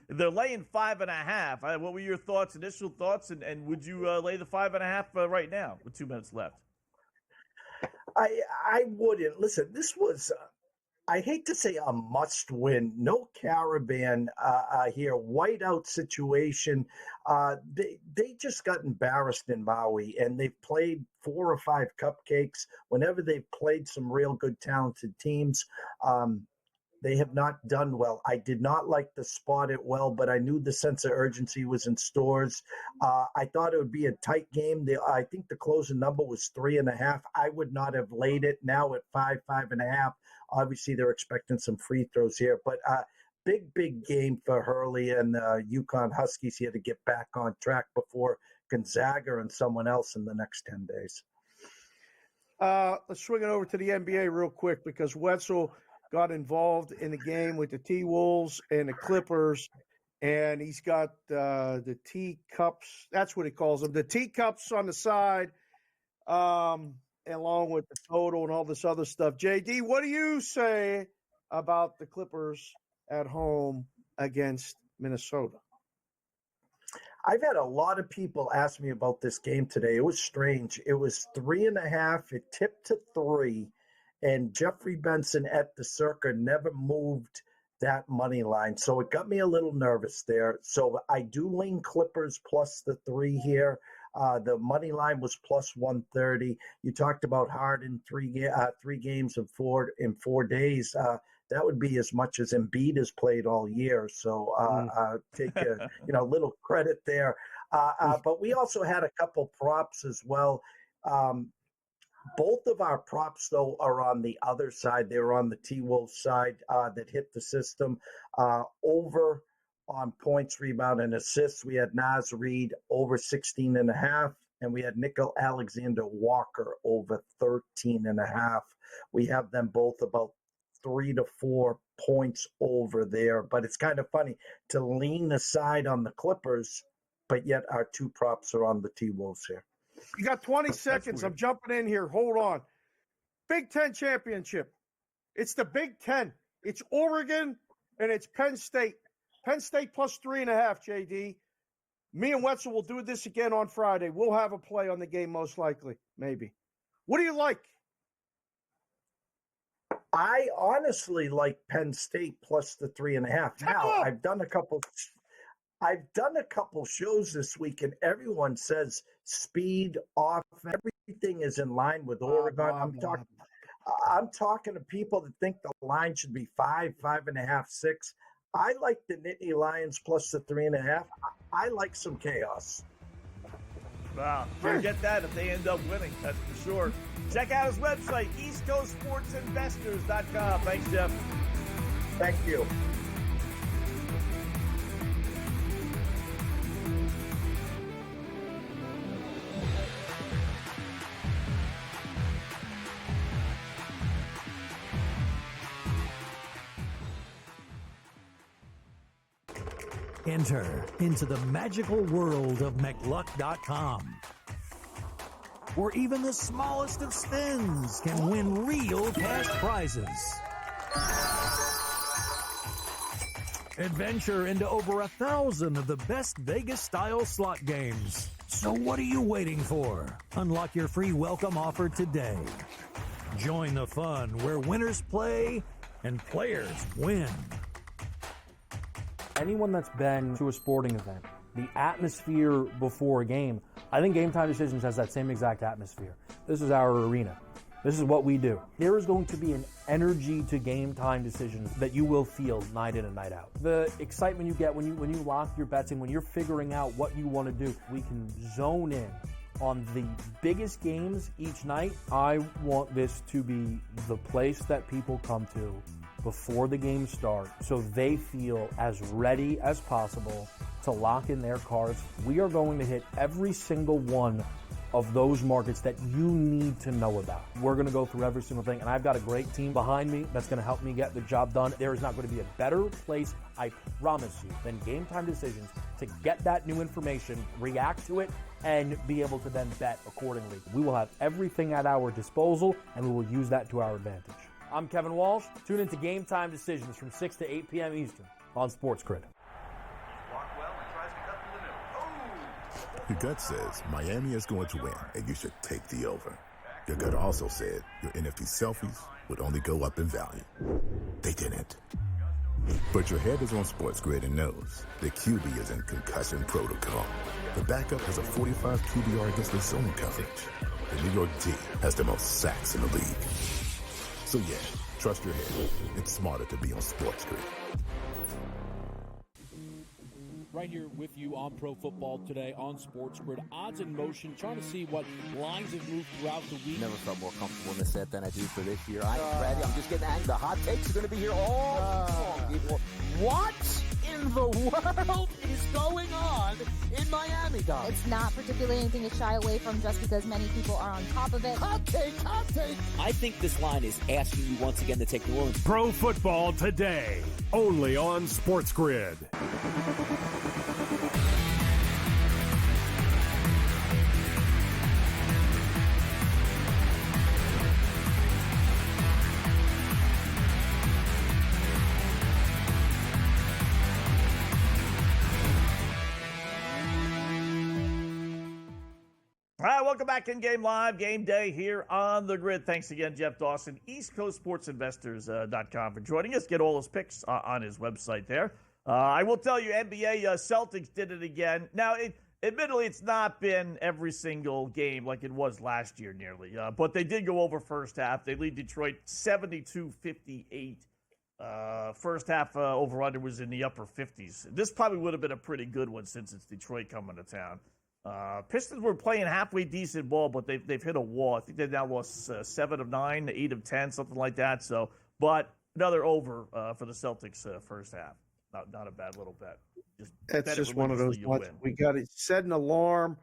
They're laying 5.5. What were your initial thoughts, and would you lay the 5.5 right now with 2 minutes left? I wouldn't. Listen, this was, I hate to say a must win. No Caravan here. Whiteout situation. They just got embarrassed in Maui, and they've played 4 or 5 cupcakes. Whenever they've played some real good, talented teams, they have not done well. I did not like the spot it well, but I knew the sense of urgency was in stores. I thought it would be a tight game. I think the closing number was 3.5. I would not have laid it. Now at 5.5. Obviously, they're expecting some free throws here, but big game for Hurley and UConn Huskies here to get back on track before Gonzaga and someone else in the next 10 days. Let's swing it over to the NBA real quick because Wetzel got involved in the game with the T-Wolves and the Clippers, and he's got the teacups. That's what he calls them, the teacups on the side, along with the total and all this other stuff. JD, what do you say about the Clippers at home against Minnesota? I've had a lot of people ask me about this game today. It was strange. It was 3.5. It tipped to 3. And Jeffrey Benson at the Circa never moved that money line. So it got me a little nervous there. So I do lean Clippers plus the 3 here. The money line was plus 130. You talked about Harden, 3 games in 4 days. That would be as much as Embiid has played all year. So take a little credit there. But we also had a couple props as well. Both of our props, though, are on the other side. They're on the T-Wolves side that hit the system. Over on points, rebound, and assists. We had Naz Reid over 16.5, and we had Nickel Alexander-Walker over 13.5. We have them both about 3 to 4 points over there, but it's kind of funny to lean aside on the Clippers, but yet our two props are on the T-Wolves here. You got 20 seconds. I'm jumping in here. Hold on. Big Ten championship. It's the Big Ten. It's Oregon and it's Penn State. Penn State plus 3.5, JD. Me and Wetzel will do this again on Friday. We'll have a play on the game most likely, maybe. What do you like? I honestly like Penn State plus the 3.5. Now, I've done a couple shows this week, and everyone says speed off. Everything is in line with Oregon. I'm talking to people that think the line should be 5, 5.5, 6. I like the Nittany Lions plus the 3.5. I like some chaos. Wow, you'll get that if they end up winning, that's for sure. Check out his website, EastCoastSportsInvestors.com. Thanks, Jeff. Thank you. Enter into the magical world of McLuck.com, where even the smallest of spins can win real cash prizes. Adventure into over 1,000 of the best Vegas-style slot games. So what are you waiting for? Unlock your free welcome offer today. Join the fun where winners play and players win. Anyone that's been to a sporting event, the atmosphere before a game, I think Game Time Decisions has that same exact atmosphere. This is our arena. This is what we do. There is going to be an energy to Game Time Decisions that you will feel night in and night out. The excitement you get when you lock your bets in, when you're figuring out what you want to do, we can zone in on the biggest games each night. I want this to be the place that people come to before the games start so they feel as ready as possible to lock in their cards. We are going to hit every single one of those markets that you need to know about. We're going to go through every single thing, and I've got a great team behind me that's going to help me get the job done. There is not going to be a better place, I promise you, than Game Time Decisions to get that new information, react to it, and be able to then bet accordingly. We will have everything at our disposal, and we will use that to our advantage. I'm Kevin Walsh. Tune into Game Time Decisions from 6 to 8 p.m. Eastern on Sports Grid. Your gut says Miami is going to win, and you should take the over. Your gut also said your NFT selfies would only go up in value. They didn't. But your head is on Sports Grid and knows the QB is in concussion protocol. The backup has a 45 QBR against the zone coverage. The New York D has the most sacks in the league. So yeah, trust your head. It's smarter to be on Sports Grid. Right here with you on Pro Football Today on Sports Grid. Odds in motion, trying to see what lines have moved throughout the week. Never felt more comfortable in this set than I do for this year. I'm ready. I'm just getting angry. The hot takes are going to be here all long, people. What in the world is going on in Miami, Dom? It's not particularly anything to shy away from just because many people are on top of it. Hot take, hot take. I think this line is asking you once again to take New Orleans. Pro Football Today, only on Sports Grid. All right, welcome back in Game Live, Game Day here on the Grid. Thanks again, Jeff Dawson, EastCoastSportsInvestors.com for joining us. Get all his picks on his website there. I will tell you, NBA Celtics did it again. Now, admittedly, it's not been every single game like it was last year nearly, but they did go over first half. They lead Detroit 72-58. First half over-under was in the upper 50s. This probably would have been a pretty good one since it's Detroit coming to town. Pistons were playing halfway decent ball, but they've hit a wall. I think they've now lost 7 of 9, 8 of 10, something like that. So, but another over for the Celtics first half. Not a bad little bet. That's just one of those ones. We got to set an alarm.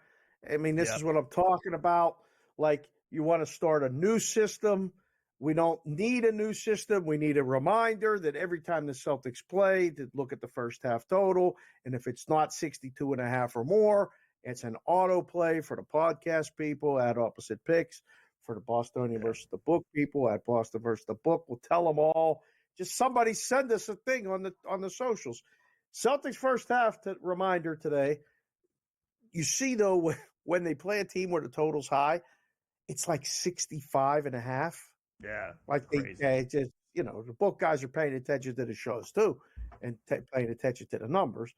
I mean, this is what I'm talking about. Like, you want to start a new system. We don't need a new system. We need a reminder that every time the Celtics play, to look at the first half total. And if it's not 62.5 or more, it's an auto play for the podcast people at Opposite Picks. For the Bostonian versus the Book people at Boston versus the Book. We'll tell them all. Just somebody send us a thing on the socials. Celtics first half reminder today. You see, though, when they play a team where the total's high, it's like 65.5. Yeah. Like they just, the book guys are paying attention to the shows too and paying attention to the numbers.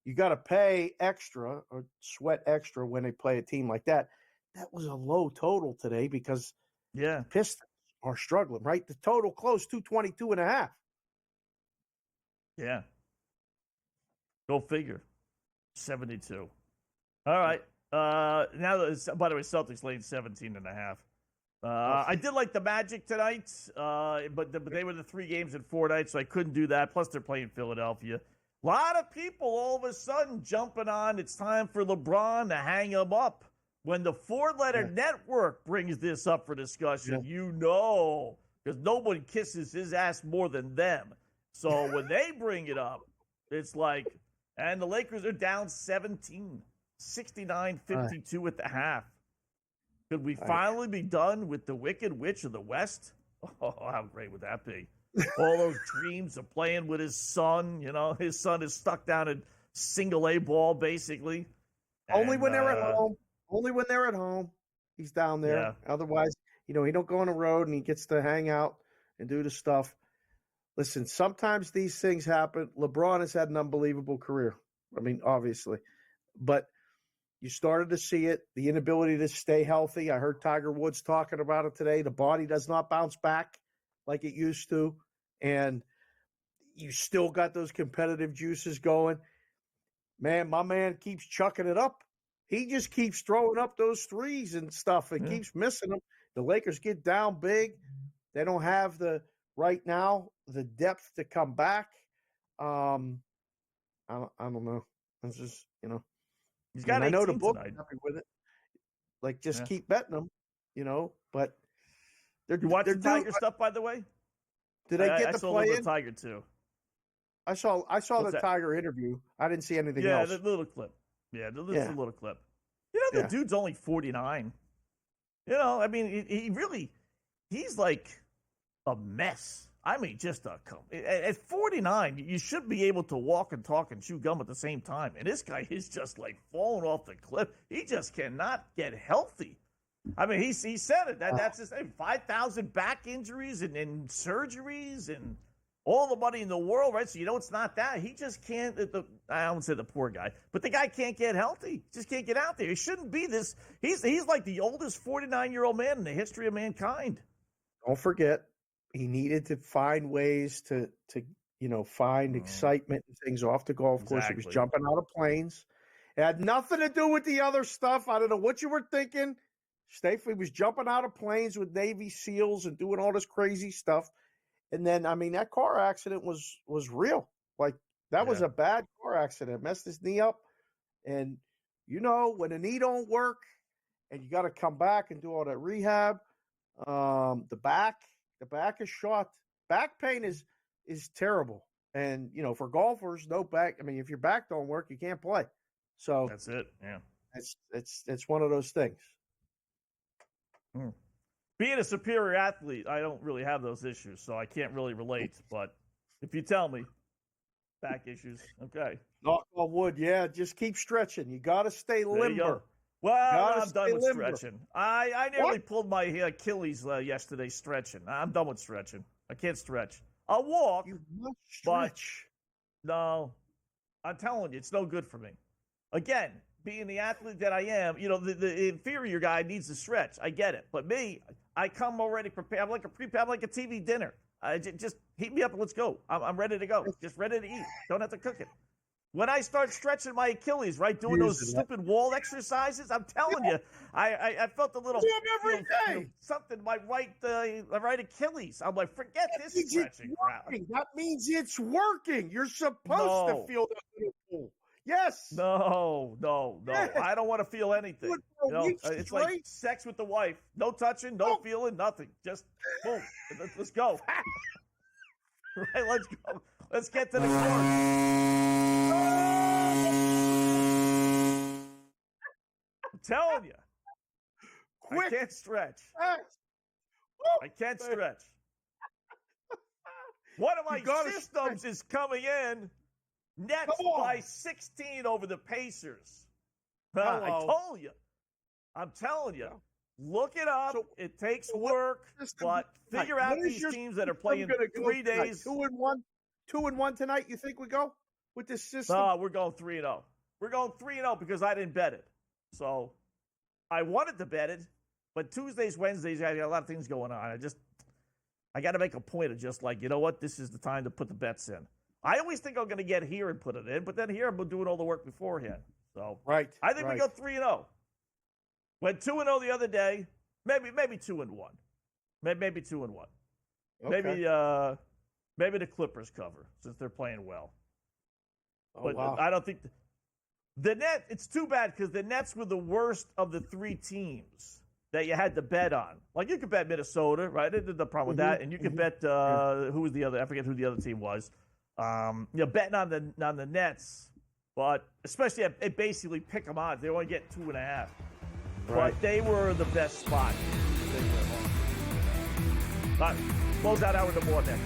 You got to pay extra or sweat extra when they play a team like that. That was a low total today because Pistons are struggling, right? The total close 222.5. Yeah. Go figure. 72. All right. Now, by the way, Celtics laying 17.5. I did like the Magic tonight, but they were the 3 games in 4 nights, so I couldn't do that. Plus, they're playing Philadelphia. A lot of people all of a sudden jumping on. It's time for LeBron to hang him up. When the 4-letter network brings this up for discussion, because nobody kisses his ass more than them. So when they bring it up, it's like, and the Lakers are down 17, 69-52 at the half. Could we finally be done with the Wicked Witch of the West? Oh, how great would that be? All those dreams of playing with his son. His son is stuck down in single A ball, basically. Only when they're at home. Only when they're at home, he's down there. Yeah. Otherwise, he don't go on the road and he gets to hang out and do the stuff. Listen, sometimes these things happen. LeBron has had an unbelievable career. I mean, obviously. But you started to see it, the inability to stay healthy. I heard Tiger Woods talking about it today. The body does not bounce back like it used to. And you still got those competitive juices going. Man, my man keeps chucking it up. He just keeps throwing up those threes and stuff and keeps missing them. The Lakers get down big. They don't have right now the depth to come back. I don't know. It's just, He's got. I know the book tonight. happy with it. Like, just keep betting them, But you watch the Tiger stuff, by the way? Did I get I the saw play a in? little Tiger too. I saw the Tiger interview. I didn't see anything else. Yeah, the little clip. Yeah, the little clip. The dude's only 49. I mean, he's like a mess. I mean, just at 49, you should be able to walk and talk and chew gum at the same time. And this guy is just like falling off the cliff. He just cannot get healthy. I mean, he said it. That's his thing. 5,000 back injuries and surgeries and all the money in the world, right? So it's not that. He just can't. I don't say the poor guy, but the guy can't get healthy. Just can't get out there. He shouldn't be this. He's like the oldest 49-year-old man in the history of mankind. Don't forget, he needed to find ways to find excitement and things off the golf course. He was jumping out of planes. It had nothing to do with the other stuff. I don't know what you were thinking. Stapleton was jumping out of planes with Navy SEALs and doing all this crazy stuff. And then, I mean, that car accident was real. Like, that was a bad car accident. Messed his knee up. And, when the knee don't work and you got to come back and do all that rehab, the back is shot. Back pain is terrible. And, for golfers, no back. I mean, if your back don't work, you can't play. So that's it. Yeah. It's one of those things. Being a superior athlete, I don't really have those issues, so I can't really relate. But if you tell me, back issues, okay. Knock on wood, yeah. Just keep stretching. You got to stay limber. Well, I'm done with stretching. I nearly pulled my Achilles yesterday stretching. I'm done with stretching. I can't stretch. I'll walk. You must stretch. But no, I'm telling you, it's no good for me. Again, being the athlete that I am, the inferior guy needs to stretch. I get it. But me, I come already prepared. I'm like a TV dinner. Just heat me up and let's go. I'm ready to go. Just ready to eat. Don't have to cook it. When I start stretching my Achilles, right, doing those stupid wall exercises, I'm telling you, I felt a little do them every day. Something my right Achilles. I'm like, forget this stretching crap. That means it's working. You're supposed to feel that little pull. Yes. No. I don't want to feel anything. It's like sex with the wife. No touching, no feeling, nothing. Just boom. Let's go. Right, let's go. Let's get to the court. I'm telling you. Quick. I can't stretch. I can't stretch. One of my systems is coming in. Nets by 16 over the Pacers. I told you. I'm telling you. Look it up. So, it takes work, but figure out these teams that are playing 3 days. 2-1 tonight. You think we go with this system? No, we're going 3-0. We're going 3-0 because I didn't bet it. So I wanted to bet it, but Tuesdays, Wednesdays, I got a lot of things going on. I got to make a point of just like, you know what? This is the time to put the bets in. I always think I'm going to get here and put it in, but then here I'm doing all the work beforehand. So I think we go 3-0. Went 2-0 the other day. Maybe 2-1. Maybe 2-1. Okay. Maybe the Clippers cover since they're playing well. But I don't think the Nets. It's too bad because the Nets were the worst of the three teams that you had to bet on. Like you could bet Minnesota, right? They did the problem with that, and you could bet who was the other? I forget who the other team was. Betting on the Nets, but especially it basically pick them odds. They only get 2.5. But they were the best spot. All right, close out hour number one next.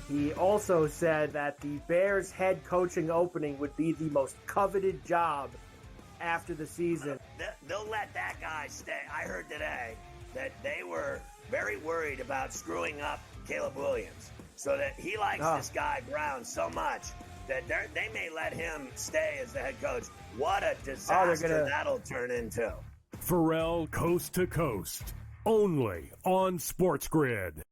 He also said that the Bears head coaching opening would be the most coveted job after the season. They'll let that guy stay. I heard today that they were very worried about screwing up Caleb Williams, so that he likes this guy Brown so much that they may let him stay as the head coach. What a disaster that'll turn into. Pharrell Coast to Coast, only on Sports Grid.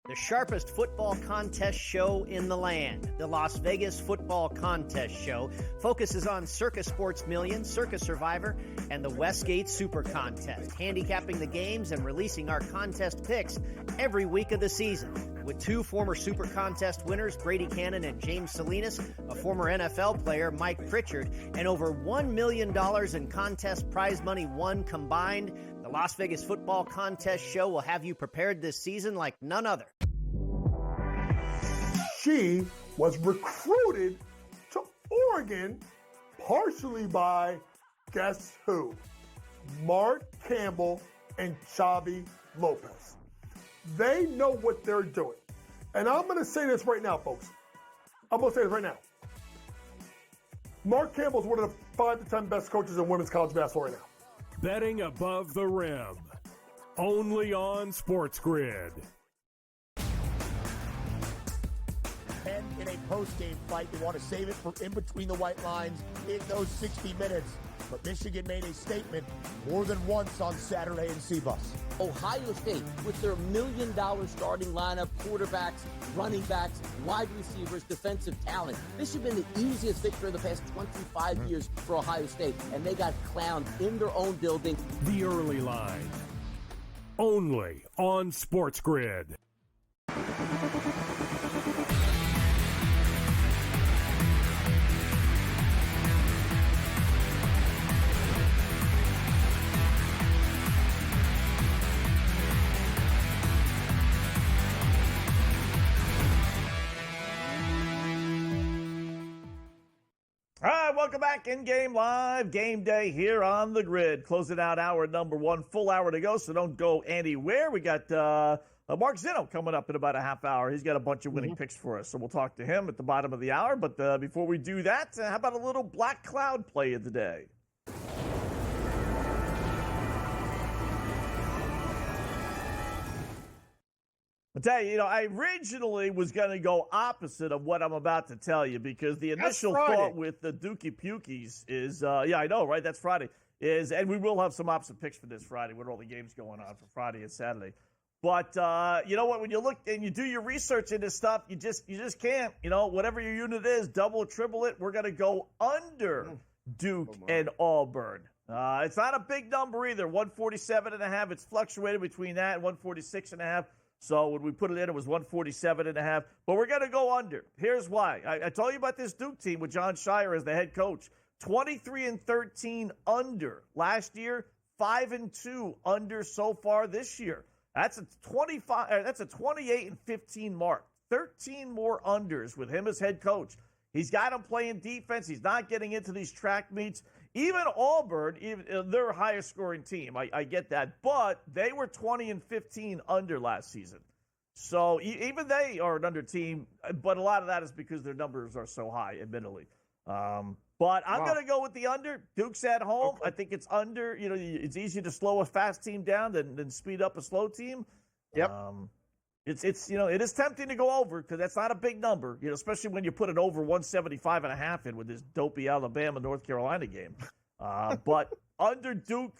The sharpest football contest show in the land, the Las Vegas Football Contest Show, focuses on Circus Sports Million, Circus Survivor, and the Westgate Super Contest, handicapping the games and releasing our contest picks every week of the season. With two former Super Contest winners, Brady Cannon and James Salinas, a former NFL player, Mike Pritchard, and over $1 million in contest prize money won combined, the Las Vegas Football Contest Show will have you prepared this season like none other. She was recruited to Oregon partially by, guess who? Mark Campbell and Xavi Lopez. They know what they're doing. And I'm going to say this right now, folks. I'm going to say this right now. Mark Campbell's one of the 5 to 10 best coaches in women's college basketball right now. Betting above the rim. Only on Sports Grid. And in a post-game fight, they want to save it for in between the white lines in those 60 minutes. But Michigan made a statement more than once on Saturday in CBUS. Ohio State, with their $1 million starting lineup, quarterbacks, running backs, wide receivers, defensive talent. This should have been the easiest victory of the past 25 years for Ohio State, and they got clowned in their own building. The Early Line. Only on Sports Grid. All right, welcome back. In-game live game day here on the Grid. Closing out hour number one, full hour to go, so don't go anywhere. We got Mark Zinno coming up in about a half hour. He's got a bunch of winning picks for us, so we'll talk to him at the bottom of the hour. But before we do that, how about a little Black Cloud play of the day? I'll tell you, I originally was going to go opposite of what I'm about to tell you because the initial thought with the Dookie Pukies is, I know, right? That's Friday. And we will have some opposite picks for this Friday with all the games going on for Friday and Saturday. But you know what? When you look and you do your research into stuff, you just can't. Whatever your unit is, double or triple it. We're going to go under Duke and Auburn. It's not a big number either. 147.5. It's fluctuated between that and 146.5. So when we put it in, it was 147.5. But we're going to go under. Here's why. I told you about this Duke team with John Shire as the head coach. 23-13 under last year. 5-2 under so far this year. That's a 28-15 mark. 13 more unders with him as head coach. He's got him playing defense. He's not getting into these track meets. Even Auburn, they're a higher scoring team. I get that. But they were 20-15 under last season. So even they are an under team. But a lot of that is because their numbers are so high, admittedly. But I'm going to go with the under. Duke's at home. Okay. I think it's under. It's easier to slow a fast team down than speed up a slow team. Yep. It is tempting to go over because that's not a big number, especially when you put it over 175.5 in with this dopey Alabama-North Carolina game. But under Duke,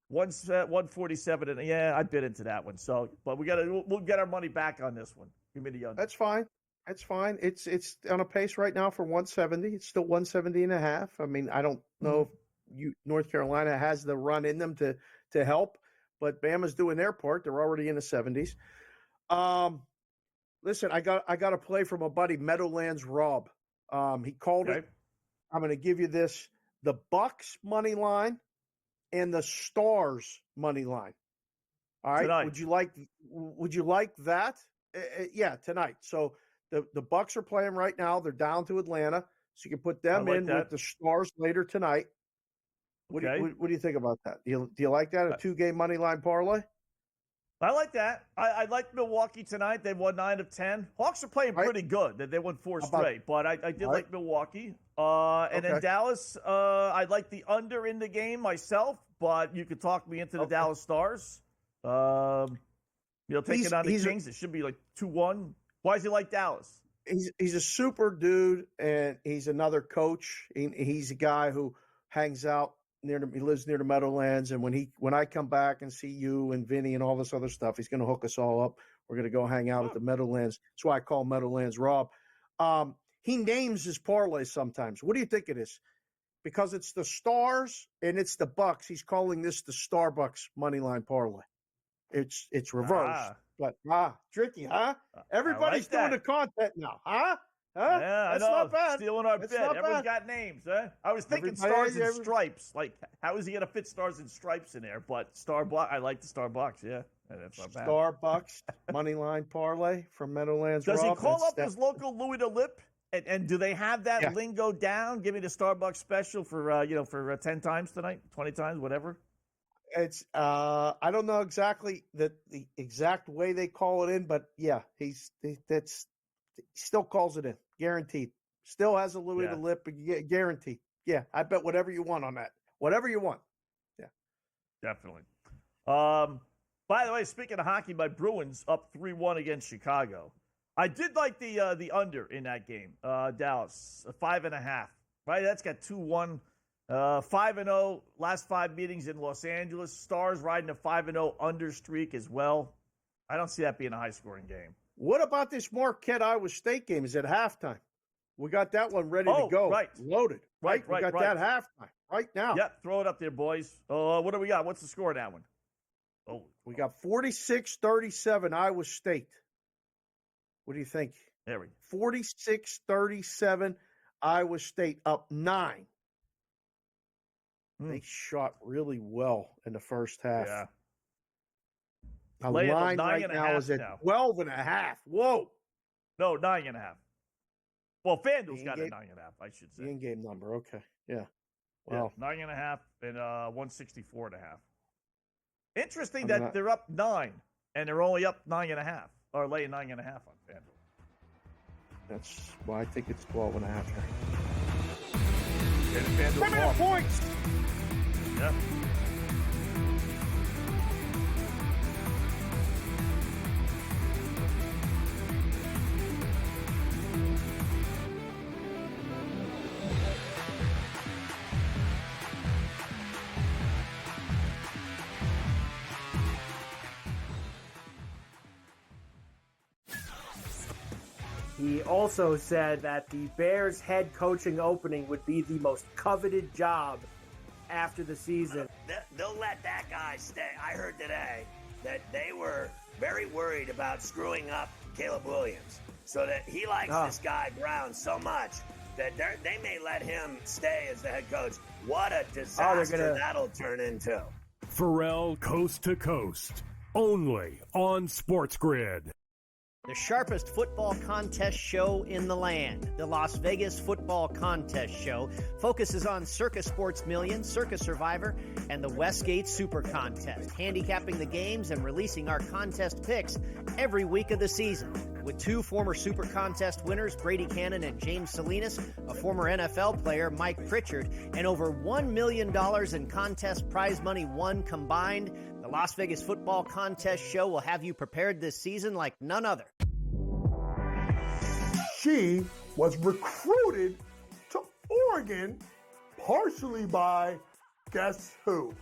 147, and I bid into that one. So, but we'll get our money back on this one. Give me the under. That's fine. That's fine. It's on a pace right now for 170. It's still 170.5. I mean, I don't know if North Carolina has the run in them to help, but Bama's doing their part. They're already in the 70s. Listen, I got a play from a buddy, Meadowlands Rob. He called it. I'm going to give you this: the Bucks money line and the Stars money line. All right. Tonight. Would you like that? Yeah, tonight. So the Bucks are playing right now. They're down to Atlanta, so you can put them in with the Stars later tonight. What do you think about that? Do you like that? A 2-game money line parlay? I like that. I like Milwaukee tonight. They won 9 of 10. Hawks are playing pretty good. They won 4 straight, but I did like Milwaukee. And then Dallas, I like the under in the game myself, but you could talk me into the Dallas Stars. Taking on the Kings, it should be like 2-1. Why does he like Dallas? He's a super dude, and he's another coach. He's a guy who hangs out he lives near the Meadowlands, and when I come back and see you and Vinny and all this other stuff, he's going to hook us all up. We're going to go hang out at the Meadowlands. That's why I call Meadowlands Rob. He names his parlays sometimes. What do you think it is? Because it's the Stars and it's the Bucks. He's calling this the Starbucks moneyline parlay. It's reversed, but tricky, huh? Everybody's doing the content now, huh? Yeah, that's I know. Not bad. Stealing our bit. Everyone's got names, huh? I was thinking Stars and Stripes. Like, how is he going to fit Stars and Stripes in there? But I like the Starbucks, yeah. That's not bad. Starbucks, moneyline parlay from Meadowlands. Does he call up his local Louis the Lip? And do they have that lingo down? Give me the Starbucks special for 10 times tonight, 20 times, whatever. It's I don't know exactly the exact way they call it in, but yeah, he still calls it in, guaranteed. Still has a Louis the Lip, guaranteed. Yeah, I bet whatever you want on that, whatever you want. Yeah, definitely. By the way, speaking of hockey, my Bruins up 3-1 against Chicago. I did like the under in that game. Dallas 5.5. Right, that's got 2-1. 5-0 last 5 meetings in Los Angeles. Stars riding a 5-0 under streak as well. I don't see that being a high-scoring game. What about this Marquette Iowa State game? Is it halftime? We got that one ready to go. Right. Loaded. Right. We got that halftime right now. Yep. Throw it up there, boys. What do we got? What's the score of that one? Oh, we got 46-37 Iowa State. What do you think? There we go. 46-37 Iowa State up 9. They shot really well in the first half. Yeah. The line right now is at 12.5. Whoa. No, 9.5. Well, FanDuel's got a 9.5, I should say. The in-game number. Okay. Yeah. Wow. Yeah, 9.5 and 164.5. Interesting that they're up 9 and they're only up 9.5 or laying 9.5 on FanDuel. That's why I think it's 12.5. 7 points. Yeah. He also said that the Bears head coaching opening would be the most coveted job after the season. They'll let that guy stay. I heard today that they were very worried about screwing up Caleb Williams, so that he likes this guy Brown so much that they may let him stay as the head coach. What a disaster that'll turn into. Pharrell Coast to Coast, only on Sports Grid. The sharpest football contest show in the land, the Las Vegas Football Contest Show, focuses on Circus Sports Million, Circus Survivor, and the Westgate Super Contest, handicapping the games and releasing our contest picks every week of the season. With two former Super Contest winners, Brady Cannon and James Salinas, a former NFL player, Mike Pritchard, and over $1 million in contest prize money won combined, the Las Vegas Football Contest Show will have you prepared this season like none other. She was recruited to Oregon partially by, guess who?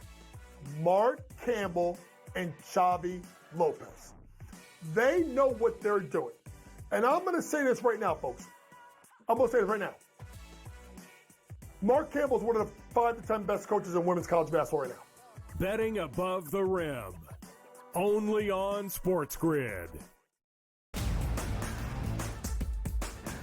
Mark Campbell and Xavi Lopez. They know what they're doing. And I'm going to say this right now, folks. I'm going to say this right now. Mark Campbell is one of the 5 to 10 best coaches in women's college basketball right now. Betting above the rim, only on Sports Grid.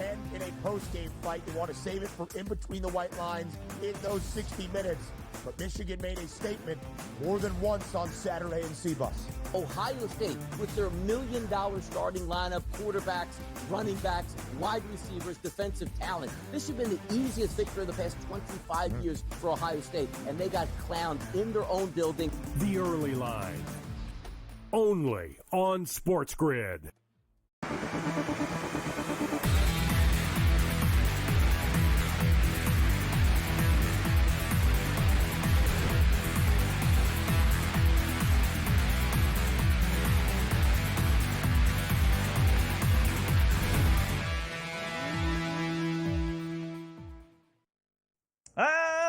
And in a post-game fight, they want to save it for in between the white lines in those 60 minutes. But Michigan made a statement more than once on Saturday in CBUS. Ohio State, with their $1 million starting lineup, quarterbacks, running backs, wide receivers, defensive talent. This should have been the easiest victory of the past 25 years for Ohio State, and they got clowned in their own building. The Early Line, only on Sports Grid.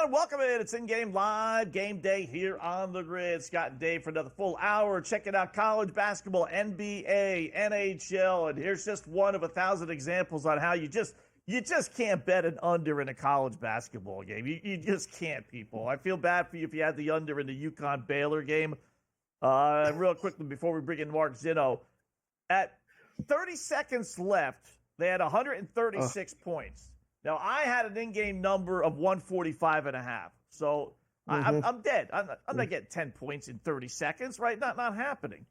Welcome in. It's in-game live game day here on the Grid. Scott and Dave for another full hour. Checking out college basketball, NBA, NHL, and here's just one of 1,000 examples on how you just can't bet an under in a college basketball game. You just can't, people. I feel bad for you if you had the under in the UConn Baylor game. Real quickly before we bring in Mark Zinno, at 30 seconds left, they had 136 points. Now, I had an in-game number of 145.5. So I'm dead. I'm not getting 10 points in 30 seconds, right? Not happening.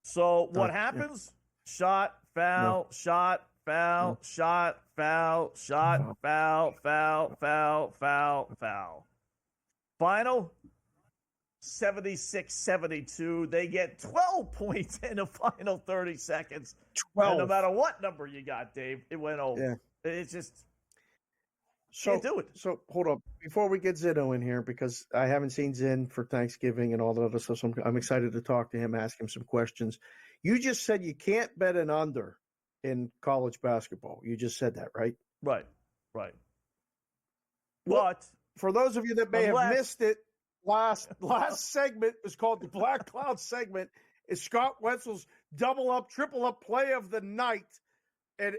So what happens? Shot, foul, shot, foul, shot, foul, shot, foul, foul, foul, foul, foul. Final 76-72. They get 12 points in the final 30 seconds. 12. And no matter what number you got, Dave, it went over. Yeah. It's just... Can't do it. So hold up. Before we get Zitto in here, because I haven't seen Zin for Thanksgiving and all that other stuff, so I'm excited to talk to him, ask him some questions. You just said you can't bet an under in college basketball. You just said that, right? Right. Well, but for those of you that may have missed it, last segment is called the Black Cloud segment. Is Scott Wetzel's double up, triple up play of the night. And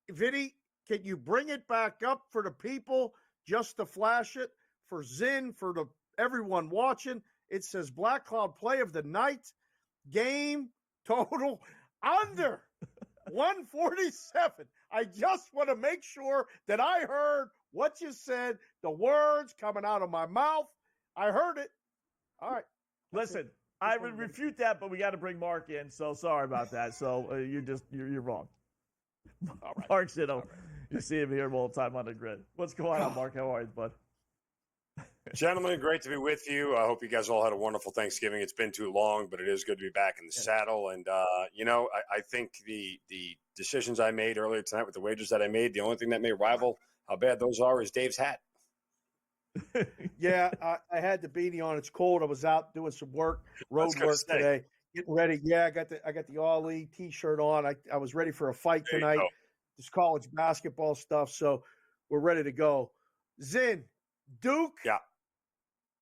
Vinny, can you bring it back up for the people just to flash it? For Zin, for everyone watching, it says Black Cloud play of the night, game total under 147. I just want to make sure that I heard what you said, the words coming out of my mouth. I heard it. All right. Listen, I would refute that, but we got to bring Mark in, so sorry about that. So you're wrong. All right. Mark Zitto. You see him here all the time on the Grid. What's going on, Mark? How are you, bud? Gentlemen, great to be with you. I hope you guys all had a wonderful Thanksgiving. It's been too long, but it is good to be back in the saddle. And, I think the decisions I made earlier tonight with the wagers that I made, the only thing that may rival how bad those are is Dave's hat. Yeah, I had the beanie on. It's cold. I was out doing some road work today, getting ready. Yeah, I got the Ollie T-shirt on. I was ready for a fight tonight. This college basketball stuff, so we're ready to go. Zin, Duke,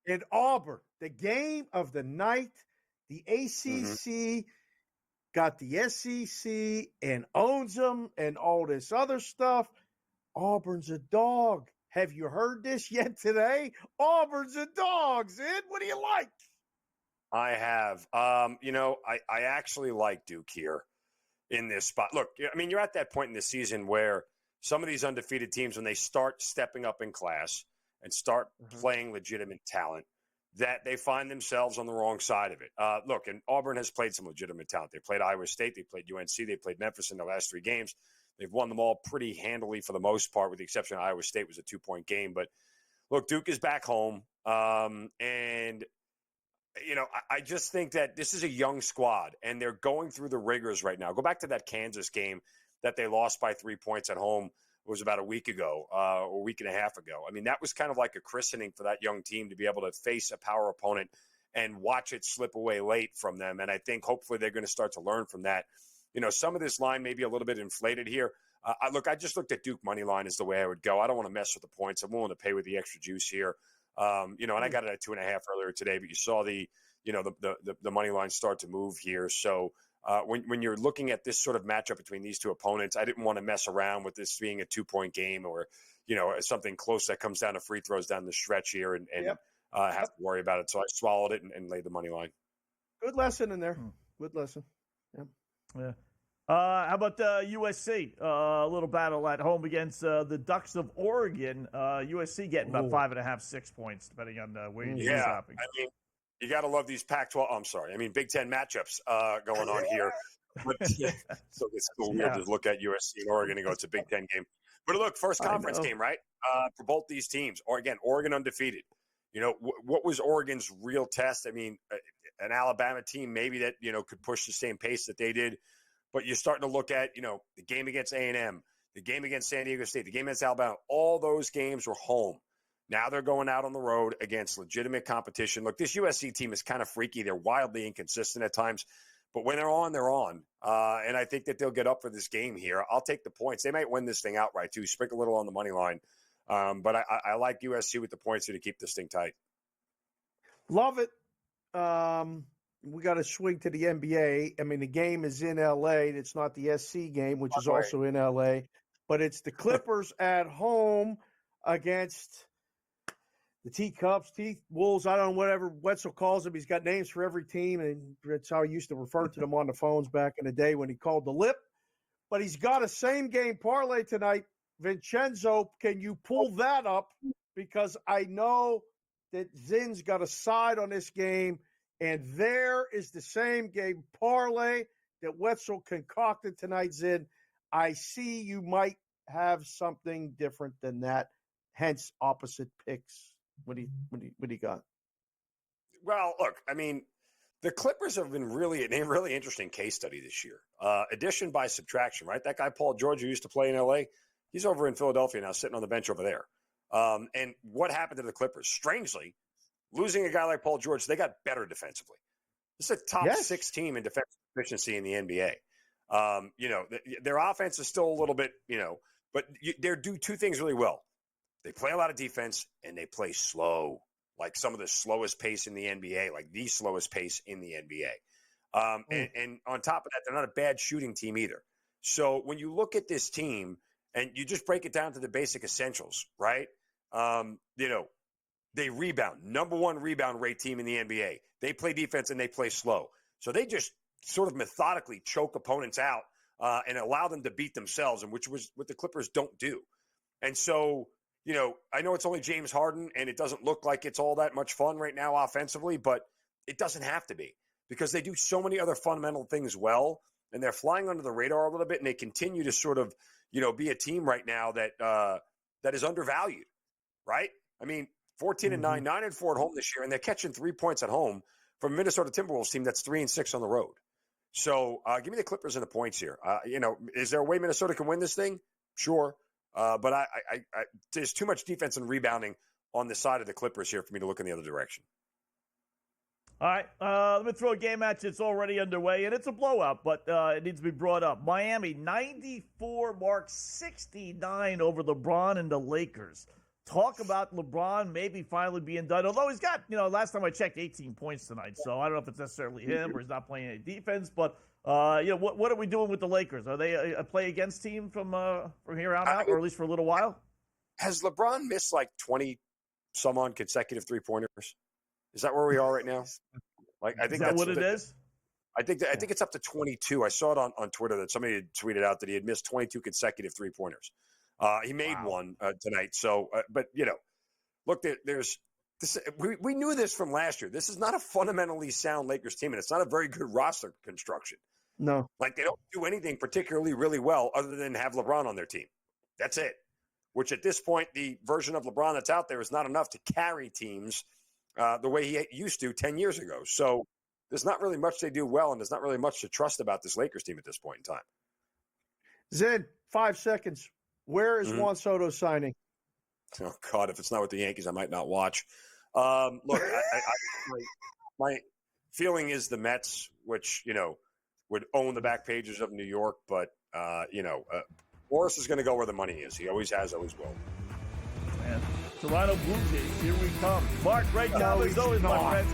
and Auburn, the game of the night, the ACC got the SEC and owns them and all this other stuff. Auburn's a dog. Have you heard this yet today? Auburn's a dog, Zid. What do you like? I have. I actually like Duke here in this spot. Look, I mean, you're at that point in the season where some of these undefeated teams, when they start stepping up in class and start playing legitimate talent, that they find themselves on the wrong side of it. Look, and Auburn has played some legitimate talent. They played Iowa State. They played UNC. They played Memphis in the last 3 games. They've won them all pretty handily for the most part, with the exception of Iowa State was a 2-point game. But, look, Duke is back home. And, I just think that this is a young squad, and they're going through the rigors right now. Go back to that Kansas game that they lost by 3 points at home. It was about a week ago, or a week and a half ago. I mean, that was kind of like a christening for that young team to be able to face a power opponent and watch it slip away late from them. And I think hopefully they're going to start to learn from that. Some of this line may be a little bit inflated here. I just looked at Duke money line as the way I would go. I don't want to mess with the points. I'm willing to pay with the extra juice here. And I got it at 2.5 earlier today, but you saw the money line start to move here. So when you're looking at this sort of matchup between these two opponents, I didn't want to mess around with this being a 2-point game or, something close that comes down to free throws down the stretch here and have to worry about it. So I swallowed it and laid the money line. Good lesson in there. Good lesson. Yeah. How about USC? A little battle at home against the Ducks of Oregon. USC getting about 5.5, 6 points, depending on where you're shopping. I mean, you got to love these Pac-12. I'm sorry. I mean, Big Ten matchups going on here. But, so it's so weird to look at USC and Oregon and go, it's a Big Ten game. But look, first conference game, right? For both these teams. Or again, Oregon undefeated. What was Oregon's real test? I mean, an Alabama team maybe that, could push the same pace that they did. But you're starting to look at, the game against A&M, the game against San Diego State, the game against Alabama. All those games were home. Now they're going out on the road against legitimate competition. Look, this USC team is kind of freaky. They're wildly inconsistent at times. But when they're on, they're on. And I think that they'll get up for this game here. I'll take the points. They might win this thing outright, too. Sprinkle a little on the money line. But I like USC with the points here to keep this thing tight. Love it. We got to swing to the NBA. I mean, the game is in L.A. It's not the SC game, which is also in L.A., but it's the Clippers at home against the Teacups, Wolves. I don't know, whatever Wetzel calls them. He's got names for every team, and that's how he used to refer to them on the phones back in the day when he called the Lip. But he's got a same-game parlay tonight. Vincenzo, can you pull that up? Because I know that Zin's got a side on this game. And there is the same game parlay that Wetzel concocted tonight, Zin. I see you might have something different than that, hence opposite picks. What do you got? Well, look, I mean, the Clippers have been really interesting case study this year. Addition by subtraction, right? That guy, Paul George, who used to play in L.A., he's over in Philadelphia now, sitting on the bench over there. And what happened to the Clippers? Strangely, losing a guy like Paul George, they got better defensively. This is a top 6 team in defensive efficiency in the NBA. Their offense is still a little bit, but they do 2 things really well. They play a lot of defense and they play slow, like some of the slowest pace in the NBA, like the slowest pace in the NBA. And on top of that, they're not a bad shooting team either. So when you look at this team and you just break it down to the basic essentials, right? They rebound, number 1 rebound rate team in the NBA. They play defense and they play slow. So they just sort of methodically choke opponents out and allow them to beat themselves, and which was what the Clippers don't do. And so, I know it's only James Harden and it doesn't look like it's all that much fun right now offensively, but it doesn't have to be because they do so many other fundamental things well, and they're flying under the radar a little bit, and they continue to sort of, be a team right now that is undervalued, right? I mean, 14-9, 9-4 at home this year, and they're catching 3 points at home from a Minnesota Timberwolves team that's 3-6 on the road. So give me the Clippers and the points here. Is there a way Minnesota can win this thing? Sure. But I there's too much defense and rebounding on the side of the Clippers here for me to look in the other direction. All right, let me throw a game match that's already underway, and it's a blowout, but it needs to be brought up. Miami, 94 marks 69 over LeBron and the Lakers. Talk about LeBron maybe finally being done, although he's got, last time I checked, 18 points tonight, so I don't know if it's necessarily him or he's not playing any defense, but What are we doing with the Lakers? Are they a play against team from here on out, or at least for a little while? Has LeBron missed like 20 some on consecutive 3-pointers? Is that where we are right now? Like, I think that's what it is. I think it's up to 22. I saw it on Twitter that somebody had tweeted out that he had missed 22 consecutive 3-pointers. He made one tonight. So, but look, there's this. We knew this from last year. This is not a fundamentally sound Lakers team, and it's not a very good roster construction. No, like they don't do anything particularly really well other than have LeBron on their team. That's it. Which at this point, the version of LeBron that's out there is not enough to carry teams the way he used to 10 years ago. So there's not really much they do well, and there's not really much to trust about this Lakers team at this point in time. Zed, 5 seconds. Where is Juan Soto signing? Oh, God, if it's not with the Yankees, I might not watch. Look, my feeling is the Mets, which, would own the back pages of New York, but, Boris is going to go where the money is. He always has, always will. Man, Toronto Blue Jays, here we come. Mark, great job as always, my friend.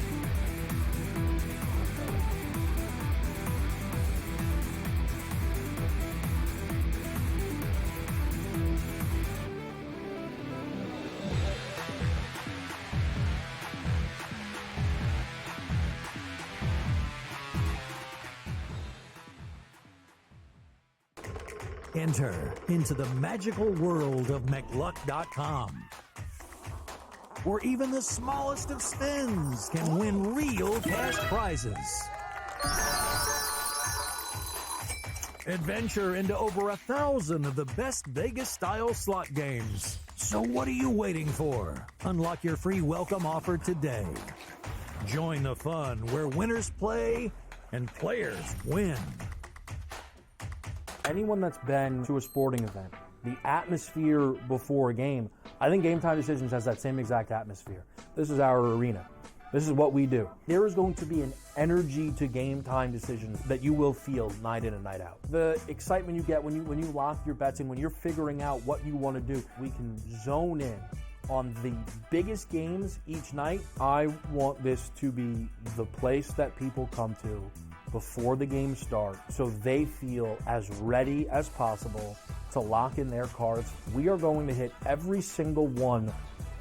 Enter into the magical world of McLuck.com, where even the smallest of spins can win real cash prizes. Adventure into over 1,000 of the best Vegas-style slot games. So what are you waiting for? Unlock your free welcome offer today. Join the fun where winners play and players win. Anyone that's been to a sporting event, the atmosphere before a game, I think Game Time Decisions has that same exact atmosphere. This is our arena. This is what we do. There is going to be an energy to Game Time Decisions that you will feel night in and night out. The excitement you get when you lock your bets in, when you're figuring out what you want to do, we can zone in on the biggest games each night. I want this to be the place that people come to before the game starts so they feel as ready as possible to lock in their cards. We are going to hit every single one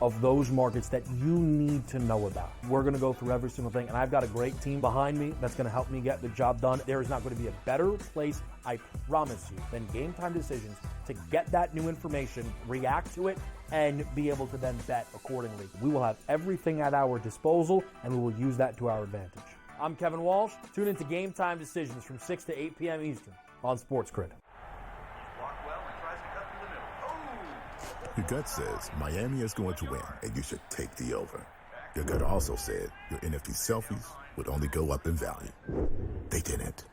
of those markets that you need to know about. We're going to go through every single thing, and I've got a great team behind me that's going to help me get the job done. There is not going to be a better place, I promise you, than Game Time Decisions to get that new information, react to it, and be able to then bet accordingly. We will have everything at our disposal, and we will use that to our advantage. I'm Kevin Walsh. Tune into Game Time Decisions from 6 to 8 p.m. Eastern on Sports Grid. Your gut says Miami is going to win, and you should take the over. Your gut also said your NFT selfies would only go up in value. They didn't.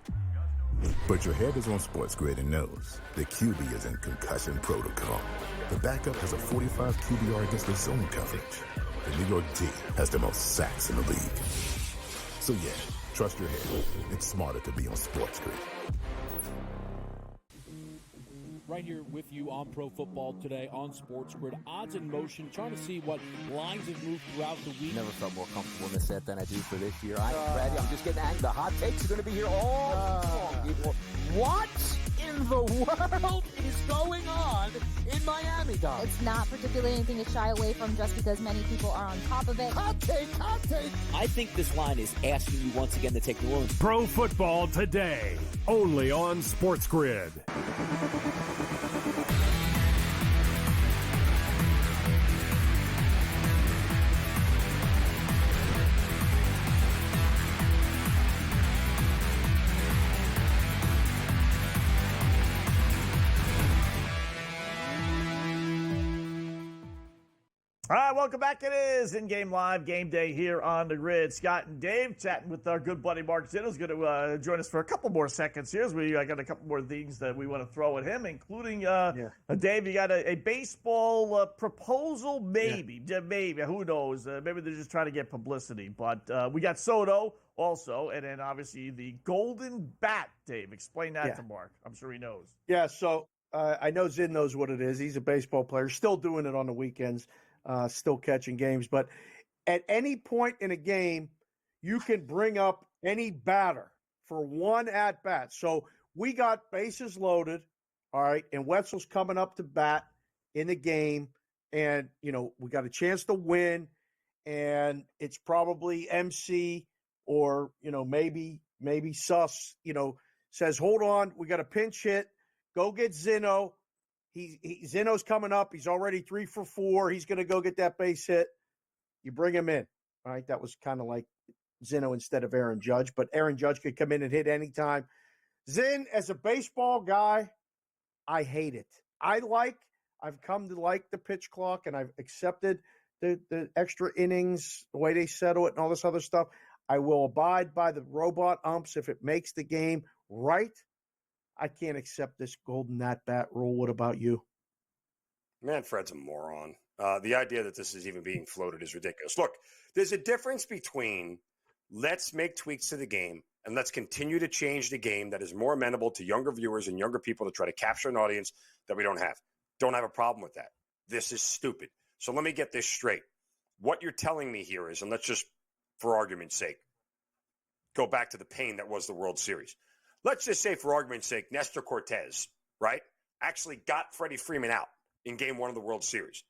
But your head is on Sports Grid and knows the QB is in concussion protocol. The backup has a 45 QBR against the zone coverage. The New York D has the most sacks in the league. So yeah, trust your head. It's smarter to be on Sports Grid. Right here with you on Pro Football Today on Sports Grid. Odds in motion, trying to see what lines have moved throughout the week. Never felt more comfortable in this set than I do for this year. I'm ready. I'm just getting angry. The hot takes are going to be here all long, people. What in the world is going on in Miami, Dom? It's not particularly anything to shy away from just because many people are on top of it. Hot take. I think this line is asking you once again to take New Orleans. Pro Football Today, only on Sports Grid. All right, welcome back. It is In-Game Live Game Day here on the Grid. Scott and Dave chatting with our good buddy Mark Zinn, who's going to join us for a couple more seconds here. As we got a couple more things that we want to throw at him, including Dave. You got a baseball proposal, maybe, maybe. Who knows? Maybe they're just trying to get publicity. But we got Soto also, and then obviously the Golden Bat. Dave, explain that to Mark. I'm sure he knows. Yeah. So I know Zinn knows what it is. He's a baseball player, still doing it on the weekends. Still catching games. But at any point in a game, you can bring up any batter for one at bat. So we got bases loaded, all right, and Wetzel's coming up to bat in the game, and we got a chance to win, and it's probably MC or maybe Suss says, hold on, we got a pinch hit, go get Zeno. Zeno's coming up, he's already 3 for 4, he's going to go get that base hit. You bring him in, all right? That was kind of like Zeno instead of Aaron Judge, but Aaron Judge could come in and hit anytime. Zinn, as a baseball guy, I hate it. I've come to like the pitch clock, and I've accepted the extra innings, the way they settle it and all this other stuff. I will abide by the robot umps if it makes the game right. I can't accept this golden at-bat rule. What about you? Man, Fred's a moron. The idea that this is even being floated is ridiculous. Look, there's a difference between let's make tweaks to the game and let's continue to change the game that is more amenable to younger viewers and younger people to try to capture an audience that we don't have. Don't have a problem with that. This is stupid. So let me get this straight. What you're telling me here is, and let's just, for argument's sake, go back to the pain that was the World Series. Let's just say, for argument's sake, Nestor Cortez, right, actually got Freddie Freeman out in Game 1 of the World Series.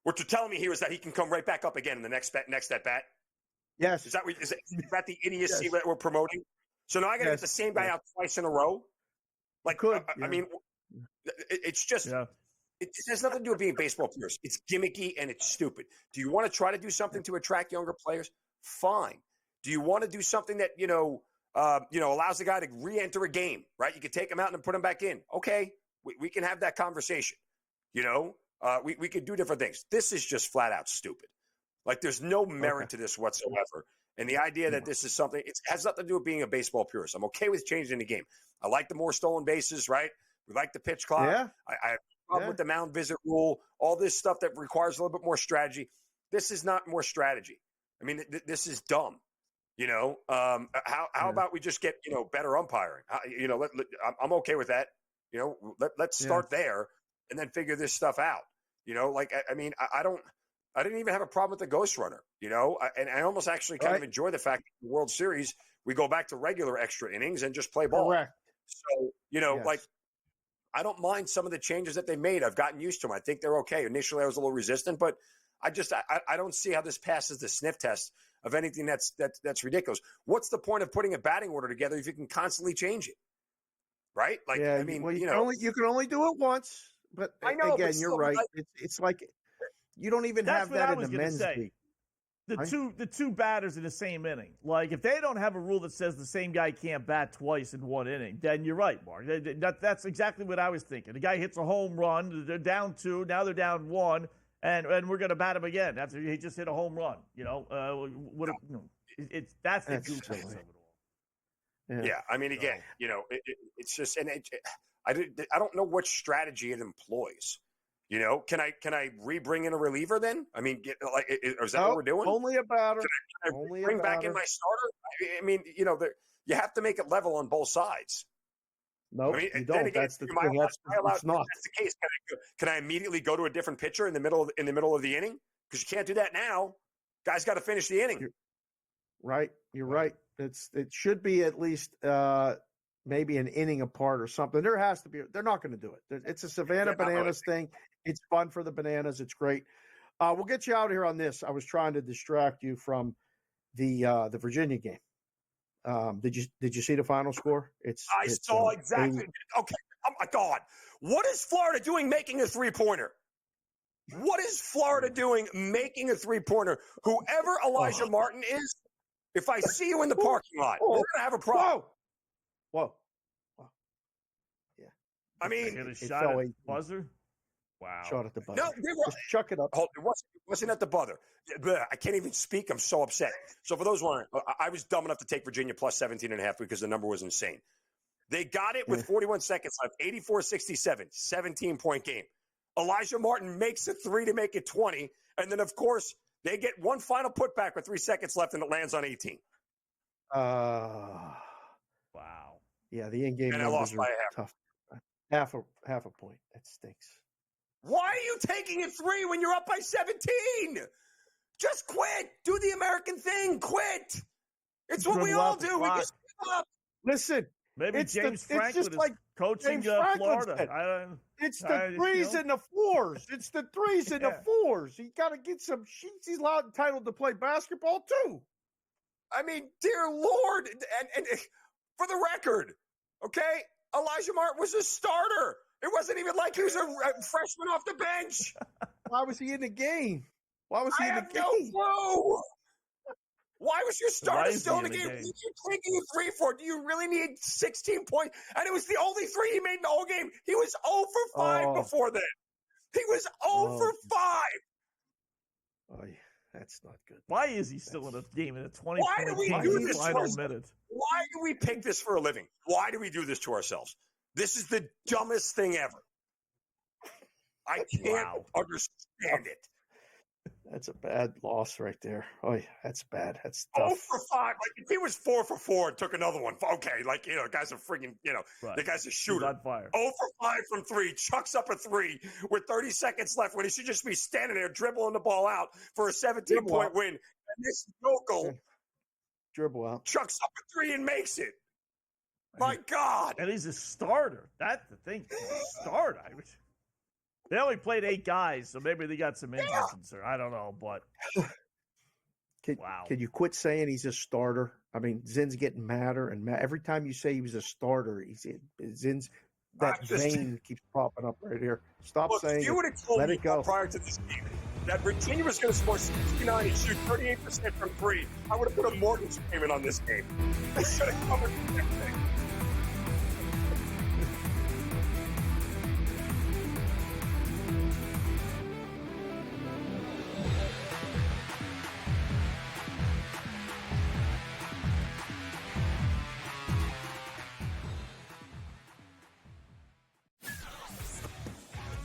What you're telling me here is that he can come right back up again in the next at bat? Yes. Is that the idiocy that we're promoting? So now I got to get the same guy out twice in a row? Like, I mean, it's just it has nothing to do with being baseball players. It's gimmicky and it's stupid. Do you want to try to do something to attract younger players? Fine. Do you want to do something that allows the guy to re-enter a game? Right? You can take him out and put him back in. Okay, we can have that conversation. We could do different things. This is just flat out stupid. Like, there's no merit to this whatsoever. And the idea that this is something, it has nothing to do with being a baseball purist. I'm okay with changing the game. I like the more stolen bases, right? We like the pitch clock. Yeah. I have a problem with the mound visit rule, all this stuff that requires a little bit more strategy. This is not more strategy. I mean, this is dumb. How about we just get, better umpiring? I'm okay with that. Let's start there and then figure this stuff out. I didn't even have a problem with the Ghost Runner, and I almost actually kind of enjoy the fact that in the World Series, we go back to regular extra innings and just play ball. Correct. So, I don't mind some of the changes that they made. I've gotten used to them. I think they're okay. Initially, I was a little resistant, but I don't see how this passes the sniff test of anything that's ridiculous. What's the point of putting a batting order together if you can constantly change it? Right? Like, yeah, you can only do it once. But I know, again, you're right. It's like you don't even have that in the men's league. The two batters in the same inning. Like, if they don't have a rule that says the same guy can't bat twice in one inning, then you're right, Mark. That's exactly what I was thinking. The guy hits a home run, they're down 2, now they're down 1, and we're going to bat him again after he just hit a home run. That's the goofy of it all. Yeah, I mean, again, it's just, and I don't know what strategy it employs. Can I re-bring in a reliever then? I mean, is that what we're doing? Only a batter. Can I bring back in my starter? I mean, you have to make it level on both sides. No, I mean, you don't. Again, that's the thing. It's not. If that's the case, can I immediately go to a different pitcher in the middle of the inning? Because you can't do that now. Guy's got to finish the inning. You're right. It should be at least maybe an inning apart or something. There has to be. They're not going to do it. It's a Savannah Bananas thing. It's fun for the Bananas. It's great. We'll get you out of here on this. I was trying to distract you from the Virginia game. Did you see the final score? I saw exactly. Okay. Oh my God. What is Florida doing making a 3-pointer? What is Florida doing making a 3-pointer? Whoever Elijah Martin is, if I see you in the parking lot, we're going to have a problem. Whoa. Yeah. I mean, get a shot at the buzzer. Wow. Shot at the buzzer. No, just chuck it up. It wasn't at the buzzer. I can't even speak. I'm so upset. So for those wondering, I was dumb enough to take Virginia plus 17.5 because the number was insane. They got it with 41 seconds left, 84-67, 17-point game. Elijah Martin makes a 3 to make it 20. And then, of course, they get one final putback with 3 seconds left, and it lands on 18. Wow. Yeah, the in-game and numbers I lost by are tough. Half a point. That stinks. Why are you taking it 3 when you're up by 17? Just quit. Do the American thing. Quit. It's what we all do. We just give up. Listen, maybe James Franklin just is like coaching Florida. It's the threes and the fours. It's the threes and the fours. He got to get some sheets. He's entitled to play basketball too. I mean, dear Lord, and for the record, okay, Elijah Martin was a starter. It wasn't even like he was a freshman off the bench. Why was he in the game? Why was he in the game? I have no clue. Why was your starter still in the game? What are you taking a 3 for? Do you really need 16 points? And it was the only 3 he made in the whole game. He was 0 for 5 before that. He was 0 for 5. Oh, yeah. That's not good. Why is he still in a game in a 20 Why do we do this final minute? Why do we pick this for a living? Why do we do this to ourselves? This is the dumbest thing ever. I can't understand it. That's a bad loss right there. Oh, yeah, that's bad. That's tough. 0 for 5. Like, if he was 4 for 4 and took another one, okay, like, the guy's a freaking, the guy's a shooter. He's on fire. 0 for 5 from 3, chucks up a 3 with 30 seconds left when he should just be standing there dribbling the ball out for a 17-point win. And this yokel dribble out, chucks up a 3 and makes it. My God. And he's a starter. That's the thing. He's a starter. They only played 8 guys, so maybe they got some injury concern. I don't know, but Can you quit saying he's a starter? I mean, Zin's getting madder and every time you say he was a starter, Zin's vein keeps popping up right here. Stop saying. If you would have told let me it go. prior to this game that Virginia was going to score 69 and shoot 38% from 3, I would have put a mortgage payment on this game. They should have covered everything.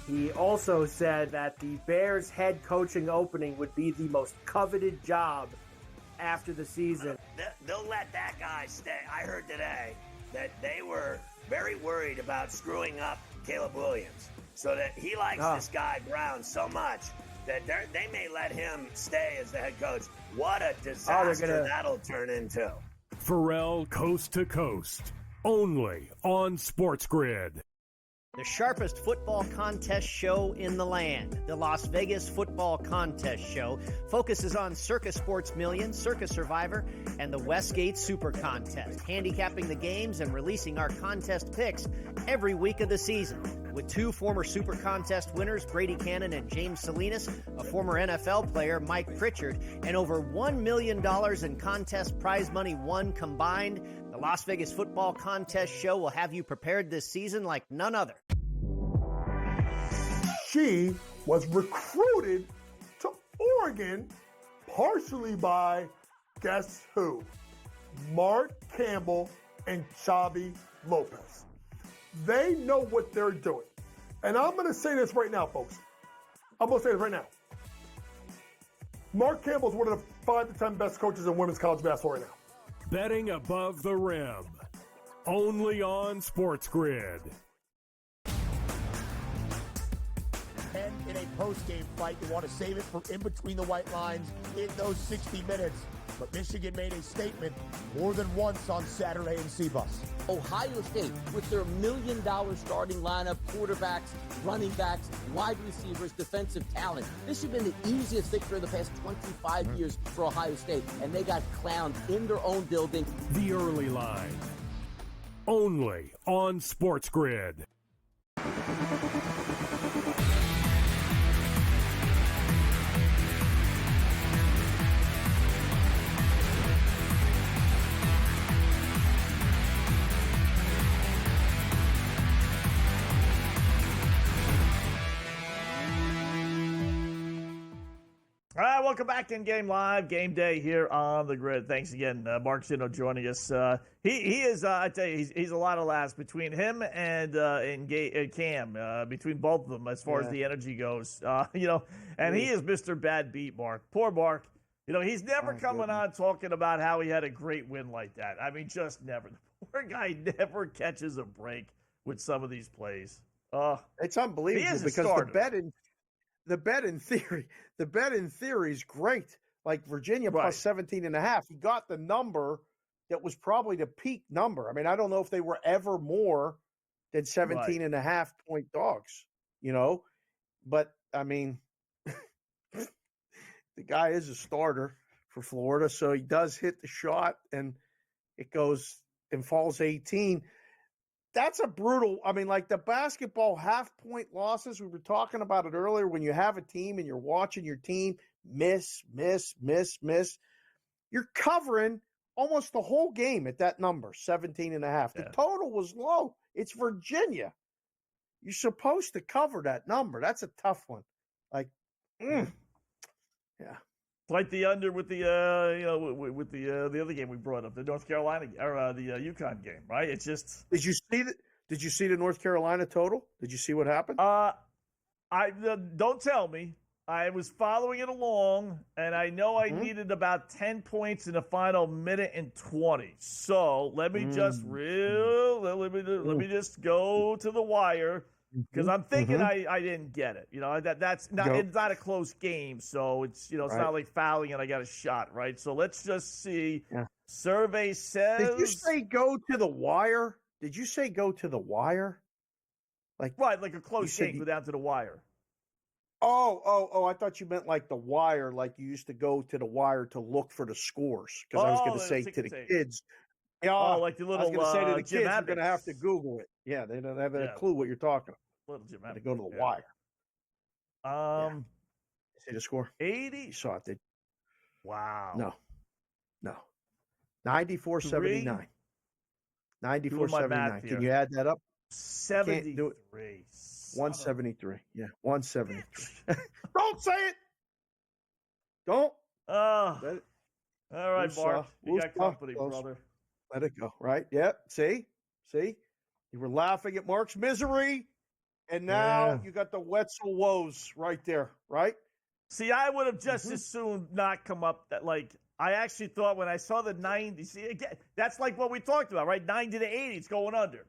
He also said that the Bears head coaching opening would be the most coveted job after the season. They'll let that guy stay. I heard today that they were very worried about screwing up Caleb Williams, so that he likes this guy Brown so much that they may let him stay as the head coach. What a disaster that'll turn into. Pharrell Coast to Coast, only on Sports Grid. The sharpest football contest show in the land, the Las Vegas Football Contest Show, focuses on Circus Sports Million, Circus Survivor, and the Westgate Super Contest, handicapping the games and releasing our contest picks every week of the season. With 2 former Super Contest winners, Brady Cannon and James Salinas, a former NFL player, Mike Pritchard, and over $1 million in contest prize money won combined, the Las Vegas Football Contest Show will have you prepared this season like none other. She was recruited to Oregon partially by, guess who? Mark Campbell and Xavi Lopez. They know what they're doing. And I'm going to say this right now, folks. I'm going to say this right now. Mark Campbell is one of the 5 to 10 best coaches in women's college basketball right now. Betting above the rim. Only on Sports Grid. And in a post-game fight, they want to save it for in between the white lines in those 60 minutes. But Michigan made a statement more than once on Saturday in CBUS. Ohio State, with their $1 million starting lineup, quarterbacks, running backs, wide receivers, defensive talent. This should have been the easiest victory of the past 25 years for Ohio State, and they got clowned in their own building. The Early Line. Only on Sports Grid. All right, welcome back in Game Live, Game Day here on the Grid. Thanks again, Mark Zino joining us. He is, I tell you, he's a lot of laughs between him and Cam, between both of them as far as the energy goes. And he is Mr. Bad Beat, Mark. Poor Mark. He's never coming on talking about how he had a great win like that. I mean, just never. The poor guy never catches a break with some of these plays. It's unbelievable because the bet in theory is great. Like Virginia plus 17.5. He got the number. that was probably the peak number. I mean, I don't know if they were ever more than 17 and a half point dogs, but I mean, the guy is a starter for Florida, so he does hit the shot and it goes and falls 18. That's a brutal, like the basketball half-point losses, we were talking about it earlier, when you have a team and you're watching your team miss, you're covering almost the whole game at that number, 17 and a half. The total was low. It's Virginia. You're supposed to cover that number. That's a tough one. Yeah. Like the under with the with the other game we brought up, the North Carolina or the UConn game, right? It's just. Did you see the North Carolina total? Did you see what happened? Don't tell me. I was following it along, and I know I needed about 10 points in the final minute and 20. So let me just let me just go to the wire. Because I'm thinking I didn't get it. That's not it's not a close game, so it's it's not like fouling and I got a shot, right? So let's just see. Yeah. Survey says. Did you say go to the wire? Did you say go to the wire? Like a close game, go down to the wire. Oh! I thought you meant like the wire, like you used to go to the wire to look for the scores. Because I was going to say to the kids. Yeah, like the little. I was going to say to the kids, you're going to have to Google it. Yeah, they don't have a clue what you're talking about. Little Jim to go to the wire. See the score? 80. You saw it, did you? Wow. No. 94-79. 94-79. Can you add that up? 73. 173. Yeah, 173. Don't say it. Don't. All right, Mark. You got company, brother. Let it go. Right? Yep. See? You were laughing at Mark's misery. And now you got the Wetzel woes right there, right? See, I would have just as soon not come up that, I actually thought when I saw the 90, see, again, that's like what we talked about, right? 90 to 80, it's going under.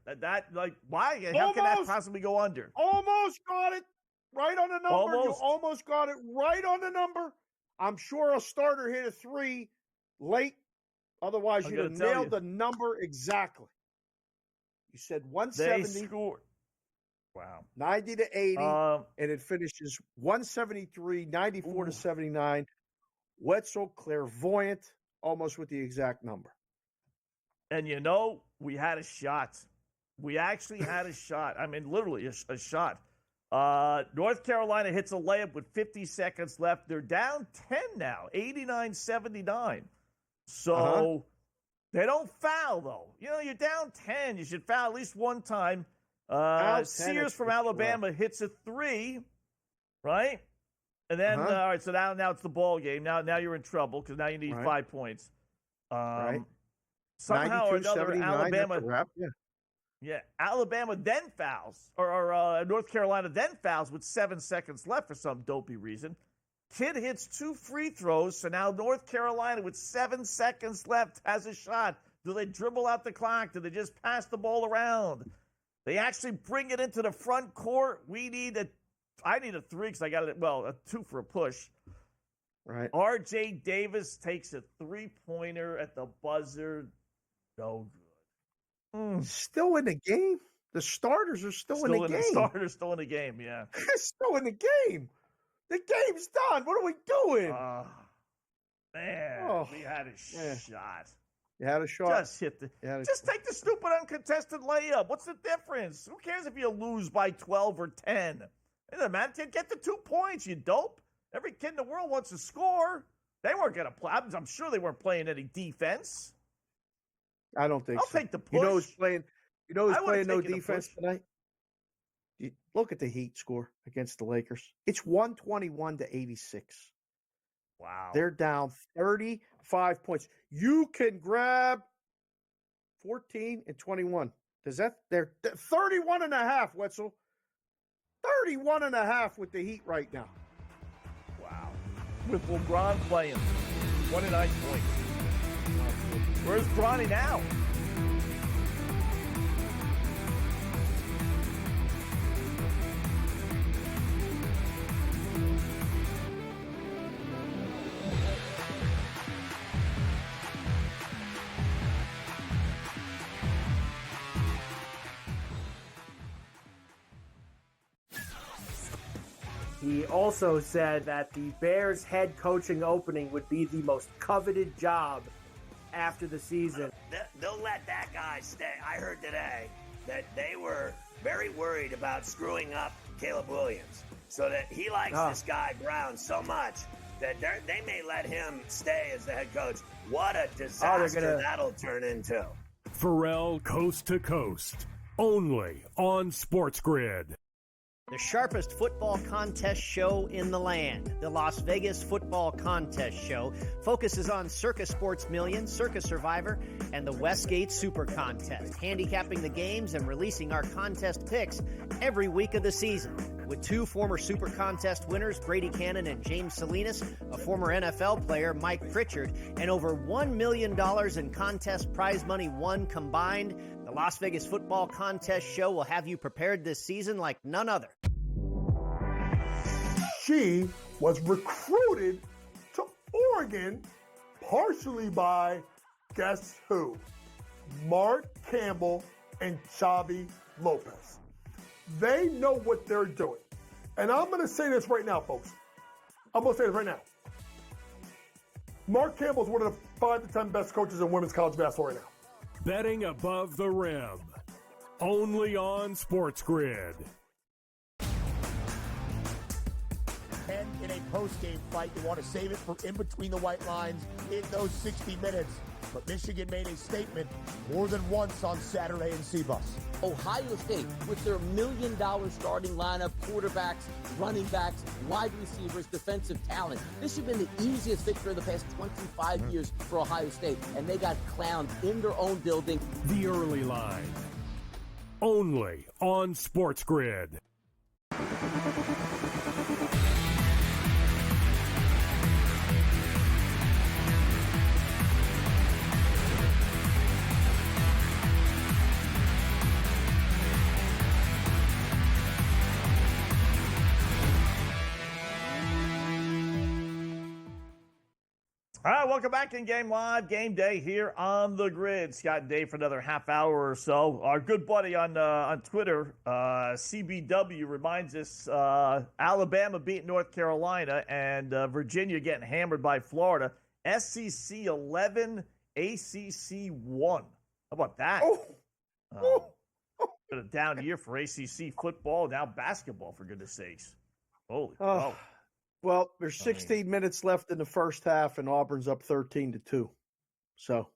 Why? How can that possibly go under? Almost got it right on the number. You almost got it right on the number. I'm sure a starter hit a 3 late. Otherwise, you'd have nailed the number exactly. You said 170. They scored. Wow. 90 to 80, and it finishes 173, 94 to 79. Wetzel, clairvoyant, almost with the exact number. And we had a shot. We actually had a shot. I mean, literally a shot. North Carolina hits a layup with 50 seconds left. They're down 10 now, 89-79. So they don't foul, though. You're down 10. You should foul at least one time. Sears from Alabama hits a 3, right? And then, all right, so now it's the ball game. Now you're in trouble because now you need 5 points. Right. Somehow or another, Alabama. Yeah, Alabama then fouls, or North Carolina then fouls with 7 seconds left for some dopey reason. Kidd hits 2 free throws, so now North Carolina with 7 seconds left has a shot. Do they dribble out the clock? Do they just pass the ball around? They actually bring it into the front court. I need a 3 because I got it. Well, a 2 for a push. Right. R.J. Davis takes a 3-pointer at the buzzer. No good. Still in the game. The starters are still in the game. The starters still in the game. Yeah. Still in the game. The game's done. What are we doing? Man, we had a shot. You had a shot. Just hit just take the stupid uncontested layup. What's the difference? Who cares if you lose by 12 or 10? It doesn't matter. Get the 2 points, you dope. Every kid in the world wants to score. They weren't going to play. I'm sure they weren't playing any defense. I don't think I'll so. take the push. Who's playing no defense tonight? Look at the Heat score against the Lakers. It's 121-86. Wow. They're down 35 points. You can grab 14 and 21. They're 31 and a half, Wetzel. 31 and a half with the Heat right now. Wow. With LeBron playing 29 points. Where's Bronny now? He also said that the Bears head coaching opening would be the most coveted job after the season. They'll let that guy stay. I heard today that they were very worried about screwing up Caleb Williams, so that he likes this guy Brown so much that they may let him stay as the head coach. What a disaster that'll turn into. Pharrell Coast to Coast, only on Sports Grid. The sharpest football contest show in the land, the Las Vegas Football Contest Show, focuses on Circus Sports Million, Circus Survivor, and the Westgate Super Contest, handicapping the games and releasing our contest picks every week of the season. With two former Super Contest winners, Brady Cannon and James Salinas, a former NFL player, Mike Pritchard, and over $1 million in contest prize money won combined, the Las Vegas Football Contest Show will have you prepared this season like none other. She was recruited to Oregon partially by, guess who? Mark Campbell and Xavi Lopez. They know what they're doing. And I'm going to say this right now, folks. I'm going to say this right now. Mark Campbell is one of the 5 to 10 best coaches in women's college basketball right now. Betting above the rim, only on Sports Grid. And in a post-game fight, you want to save it for in between the white lines in those 60 minutes. But Michigan made a statement more than once on Saturday in CBUS. Ohio State, with their $1 million starting lineup, quarterbacks, running backs, wide receivers, defensive talent. This should have been the easiest victory of the past 25 years for Ohio State, and they got clowned in their own building. The Early Line, only on Sports Grid. All right, welcome back in Game Live, Game Day here on the Grid. Scott and Dave for another half hour or so. Our good buddy on Twitter, CBW, reminds us Alabama beat North Carolina and Virginia getting hammered by Florida. SEC 11, ACC 1. How about that? Been a down year for ACC football, now basketball, for goodness sakes. Holy cow. Well, there's 16 minutes left in the first half, and Auburn's up 13-2. So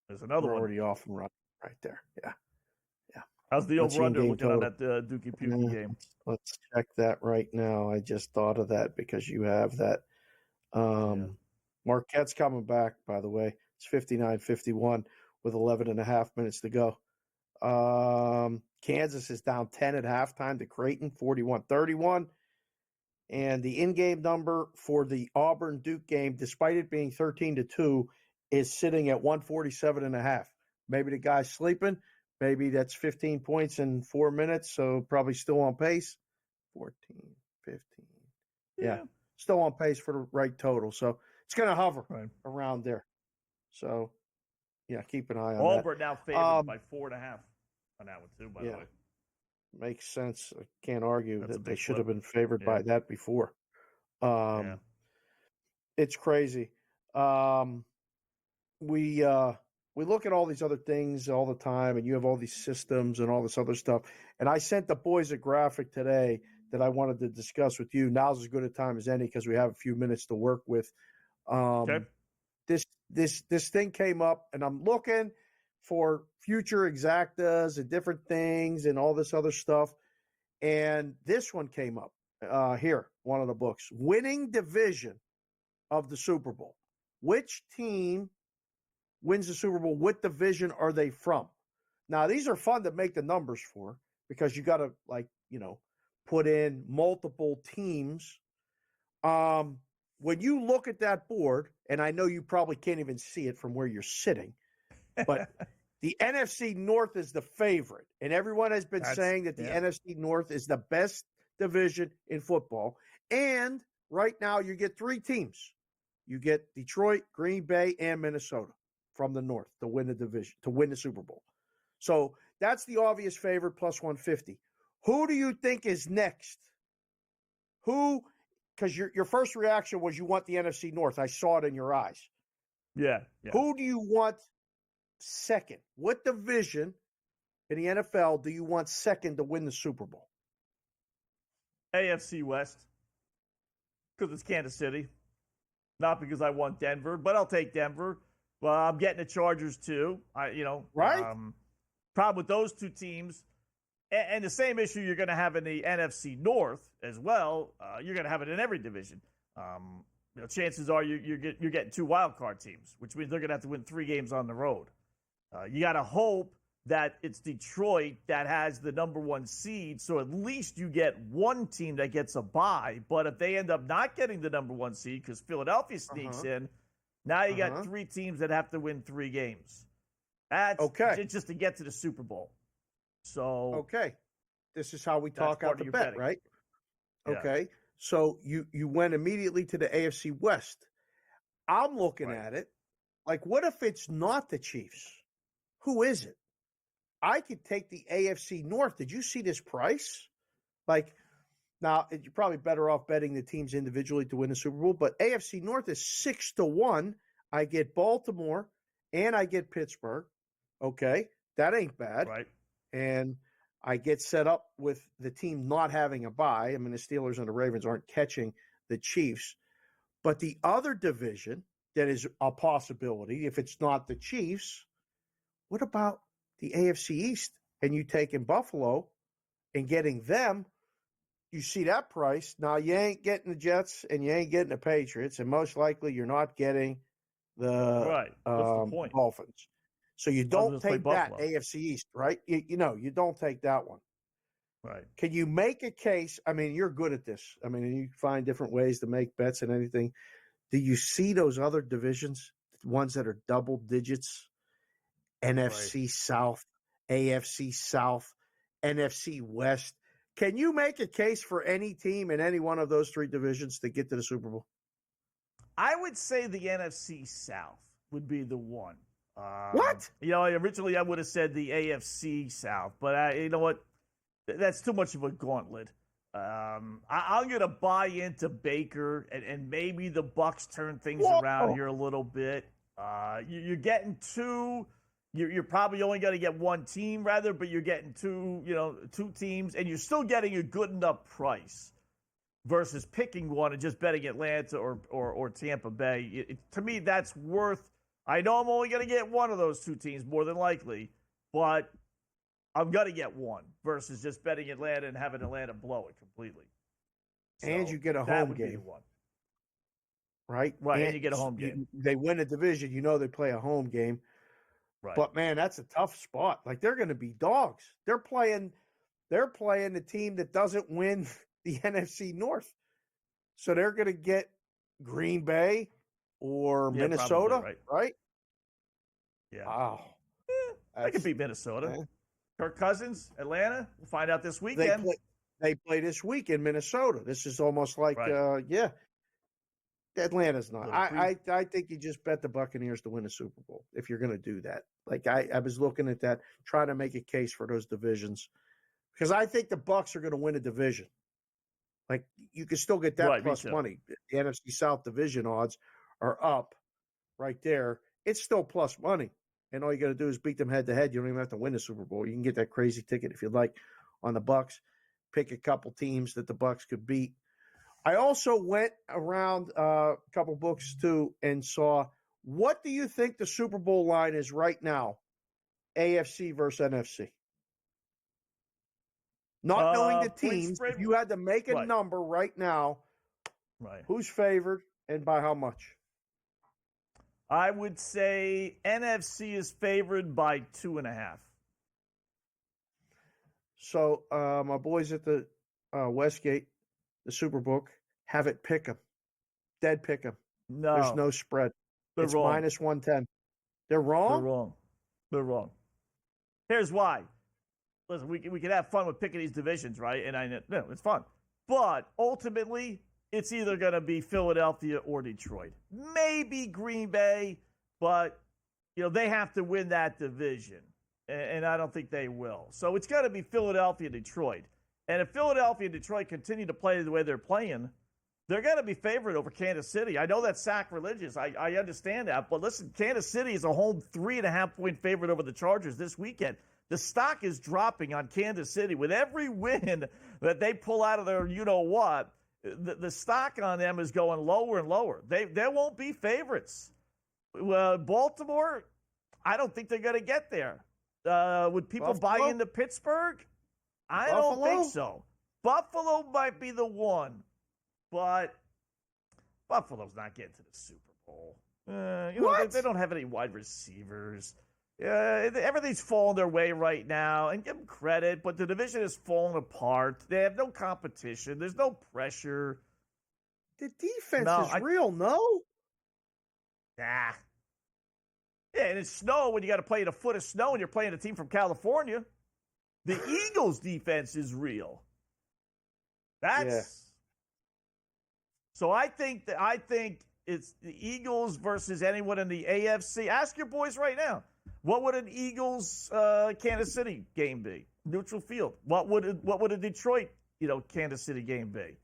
there's another one already off and running right there. Yeah. How's the over/under looking on that Dookie Pukey game? Let's check that right now. I just thought of that because you have that. Marquette's coming back, by the way. It's 59-51 with 11 and a half minutes to go. Kansas is down 10 at halftime to Creighton, 41-31. And the in-game number for the Auburn-Duke game, despite it being 13-2, is sitting at 147.5. Maybe the guy's sleeping. Maybe that's 15 points in 4 minutes, so probably still on pace. 14, 15. Yeah. Still on pace for the right total. So it's going to hover around there. So, yeah, keep an eye on Auburn now favored by 4.5 on that one, too, by the way. Makes sense. I can't argue that they should have been favored by that before. It's crazy. We look at all these other things all the time, and you have all these systems and all this other stuff. And I sent the boys a graphic today that I wanted to discuss with you. Now's as good a time as any because we have a few minutes to work with. This thing came up, and I'm looking for future exactas and different things and all this other stuff. And this one came up here, one of the books. Winning division of the Super Bowl. Which team wins the Super Bowl? What division are they from? Now, these are fun to make the numbers for because you got to, put in multiple teams. When you look at that board, and I know you probably can't even see it from where you're sitting, but the NFC North is the favorite, and everyone has been saying that the NFC North is the best division in football. And right now, you get 3 teams. You get Detroit, Green Bay, and Minnesota from the North to win the division, to win the Super Bowl. So that's the obvious favorite, plus 150. Who do you think is next Who? Because your first reaction was you want the NFC North. I saw it in your eyes. Yeah. Who do you want second? What division in the NFL do you want second to win the Super Bowl? AFC West. Because it's Kansas City. Not because I want Denver, but I'll take Denver. Well, I'm getting the Chargers too. Right? Problem with those two teams, and the same issue you're going to have in the NFC North as well. You're going to have it in every division. Chances are you're getting two wild card teams, which means they're going to have to win 3 games on the road. You got to hope that it's Detroit that has the number 1 seed, so at least you get one team that gets a bye. But if they end up not getting the number 1 seed because Philadelphia sneaks in, now you got 3 teams that have to win 3 games. That's just to get to the Super Bowl. So this is how we talk out the bet, betting. right? Yeah. Okay, so you went immediately to the AFC West. I'm looking at it like, what if it's not the Chiefs? Who is it? I could take the AFC North. Did you see this price? Like, now you're probably better off betting the teams individually to win the Super Bowl, but AFC North is 6-1. I get Baltimore and I get Pittsburgh. Okay, that ain't bad. Right. And I get set up with the team not having a bye. I mean, the Steelers and the Ravens aren't catching the Chiefs. But the other division that is a possibility, if it's not the Chiefs, what about the AFC East and you taking Buffalo and getting them? You see that price. Now, you ain't getting the Jets and you ain't getting the Patriots, and most likely you're not getting the, What's the point? Dolphins. So you don't just play take that Buffalo. AFC East, right? You don't take that one. Right. Can you make a case? I mean, you're good at this. I mean, you find different ways to make bets and anything. Do you see those other divisions, ones that are double digits? NFC South, AFC South, NFC West. Can you make a case for any team in any one of those 3 divisions to get to the Super Bowl? I would say the NFC South would be the one. What? Originally I would have said the AFC South, but you know what? That's too much of a gauntlet. I'm going to buy into Baker, and maybe the Bucks turn things around here a little bit. You're getting 2. You're probably only going to get 1 team, but you're getting 2 teams, and you're still getting a good enough price versus picking one and just betting Atlanta or Tampa Bay. To me, that's worth. I know I'm only going to get one of those 2 teams more than likely, but I'm going to get one versus just betting Atlanta and having Atlanta blow it completely. And you get a home game. Right? And you get a home game. They win a division. They play a home game. Right. But, man, that's a tough spot. Like, they're going to be dogs. They're playing the team that doesn't win the NFC North. So they're going to get Green Bay or Minnesota, probably, right? Yeah. Wow. They could beat Minnesota. Kirk Cousins, Atlanta. We'll find out this weekend. They play this week in Minnesota. This is almost like, Atlanta's not. I think you just bet the Buccaneers to win the Super Bowl if you're going to do that. Like, I was looking at that, trying to make a case for those divisions, because I think the Bucs are going to win a division. Like, you can still get that plus money. The NFC South division odds are up right there. It's still plus money. And all you got to do is beat them head to head. You don't even have to win the Super Bowl. You can get that crazy ticket if you'd like on the Bucs. Pick a couple teams that the Bucs could beat. I also went around a couple books too and saw, what do you think the Super Bowl line is right now, AFC versus NFC? Not knowing the teams, if you had to make a number right now, who's favored and by how much? I would say NFC is favored by 2.5. So my boys at the Westgate, the Superbook, have it pick 'em. Dead pick 'em. No. There's no spread. It's wrong. minus 110. They're wrong? They're wrong. Here's why. Listen, we can have fun with picking these divisions, right? And I know it's fun. But ultimately, it's either going to be Philadelphia or Detroit. Maybe Green Bay, but they have to win that division. And I don't think they will. So it's got to be Philadelphia, Detroit. And if Philadelphia and Detroit continue to play the way they're playing, they're going to be favored over Kansas City. I know that's sacrilegious. I understand that. But listen, Kansas City is a home 3.5-point favorite over the Chargers this weekend. The stock is dropping on Kansas City. With every win that they pull out of their you-know-what, the stock on them is going lower and lower. They won't be favorites. Baltimore, I don't think they're going to get there. Would people buy into Pittsburgh? I don't think so. Buffalo might be the one, but Buffalo's not getting to the Super Bowl. They don't have any wide receivers. Everything's falling their way right now, and give them credit, but the division is falling apart. They have no competition. There's no pressure. The defense is real, no? Nah. Yeah, and it's snow when you got to play in a foot of snow and you're playing a team from California. The Eagles' defense is real. So I think it's the Eagles versus anyone in the AFC. Ask your boys right now. What would an Eagles Kansas City game be? Neutral field. What would a Detroit Kansas City game be?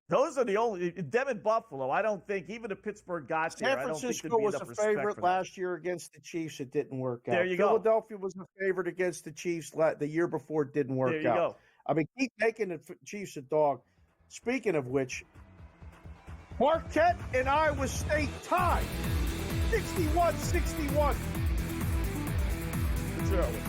Those are the only them and Buffalo. I don't think even if Pittsburgh got there, San Francisco was a favorite last year against the Chiefs. It didn't work out. There you go. Philadelphia was a favorite against the Chiefs the year before. It didn't work out. There you go. I mean, keep making the Chiefs a dog. Speaking of which, Marquette and Iowa State tied 61-61. It's early.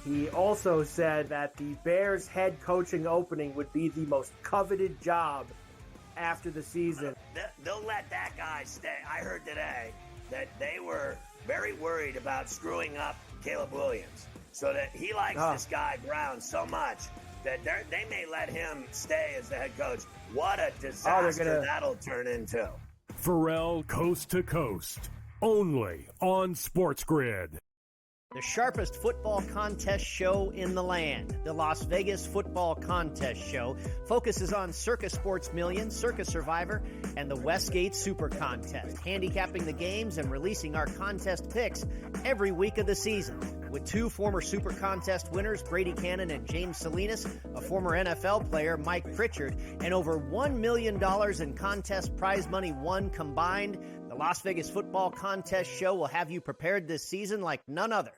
He also said that the Bears head coaching opening would be the most coveted job after the season. They'll let that guy stay. I heard today that they were very worried about screwing up Caleb Williams, so that he likes this guy Brown so much that they may let him stay as the head coach. What a disaster that'll turn into. Pharrell Coast to Coast, only on Sports Grid. The sharpest football contest show in the land, the Las Vegas Football Contest Show, focuses on Circus Sports Million, Circus Survivor, and the Westgate Super Contest, handicapping the games and releasing our contest picks every week of the season. With two former Super Contest winners, Brady Cannon and James Salinas, a former NFL player, Mike Pritchard, and over $1 million in contest prize money won combined, the Las Vegas Football Contest Show will have you prepared this season like none other.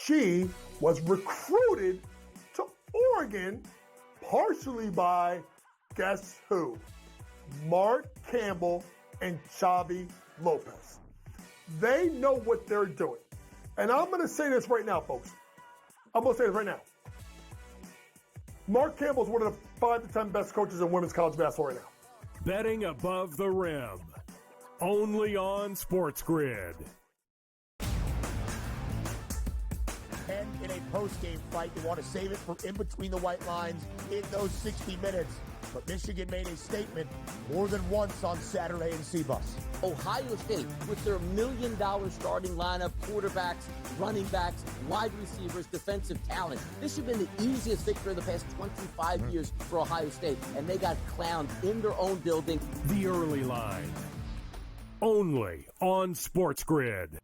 She was recruited to Oregon partially by, guess who? Mark Campbell and Xavi Lopez. They know what they're doing. And I'm going to say this right now, folks. I'm going to say this right now. Mark Campbell is one of the 5 to 10 best coaches in women's college basketball right now. Betting above the rim. Only on Sports Grid. And in a post-game fight, they want to save it for in between the white lines in those 60 minutes. But Michigan made a statement more than once on Saturday in CBUS. Ohio State, with their $1 million starting lineup, quarterbacks, running backs, wide receivers, defensive talent. This should have been the easiest victory of the past 25 years for Ohio State, and they got clowned in their own building. The Early Line. Only on Sports Grid.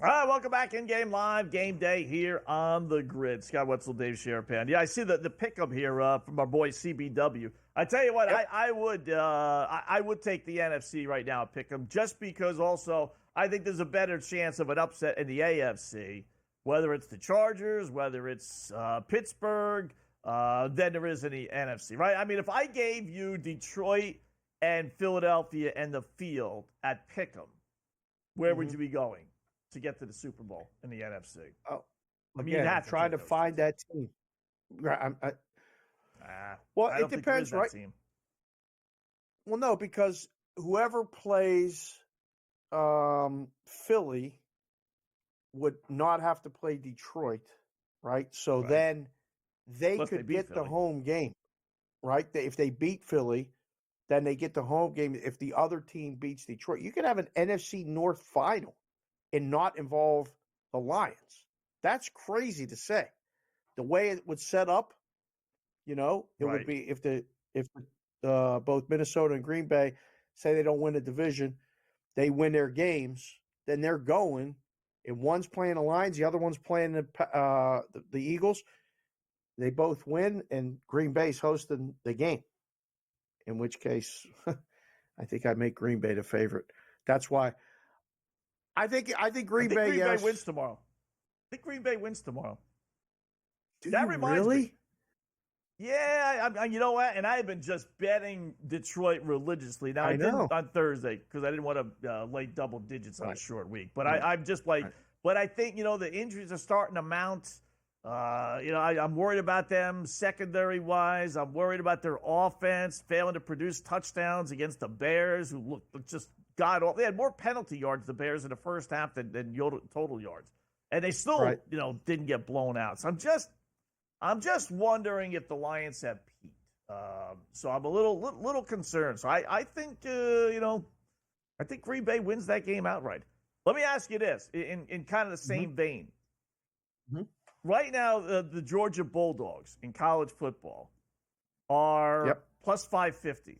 All right, welcome back in Game Live, game day here on the Grid. Scott Wetzel, Dave Sharapan. Yeah, I see the pick-up here from our boy CBW. I tell you what, yep. I would take the NFC right now, pick them, just because also I think there's a better chance of an upset in the AFC, whether it's the Chargers, whether it's Pittsburgh, than there is in the NFC, right? I mean, if I gave you Detroit and Philadelphia and the field at pick-em, where would you be going to get to the Super Bowl in the NFC? Oh, again, I'm trying to find that team. Well, it depends, right? Well, no, because whoever plays Philly would not have to play Detroit, right? So then they Plus could beat get the Philly. home game, right? If they beat Philly, then they get the home game. If the other team beats Detroit, you could have an NFC North final and not involve the Lions. That's crazy to say. The way it would set up, it would be if both Minnesota and Green Bay say they don't win a division, they win their games, then they're going, and one's playing the Lions, the other one's playing the Eagles. They both win, and Green Bay's hosting the game. In which case, I think I make Green Bay the favorite. That's why I think Green Bay wins tomorrow. I think Green Bay wins tomorrow. Do that you reminds really? me. Yeah, you know what? And I have been just betting Detroit religiously. Now, I didn't on Thursday because I didn't want to lay double digits on a short week. But I'm just like, but I think, the injuries are starting to mount. I'm worried about them secondary-wise. I'm worried about their offense failing to produce touchdowns against the Bears, who looked just god-awful. They had more penalty yards, the Bears, in the first half than total yards. And they still, didn't get blown out. So I'm just wondering if the Lions have peaked. So I'm a little concerned. So I think, I think Green Bay wins that game outright. Let me ask you this, in kind of the same vein. Mm-hmm. Right now, the Georgia Bulldogs in college football are plus 550.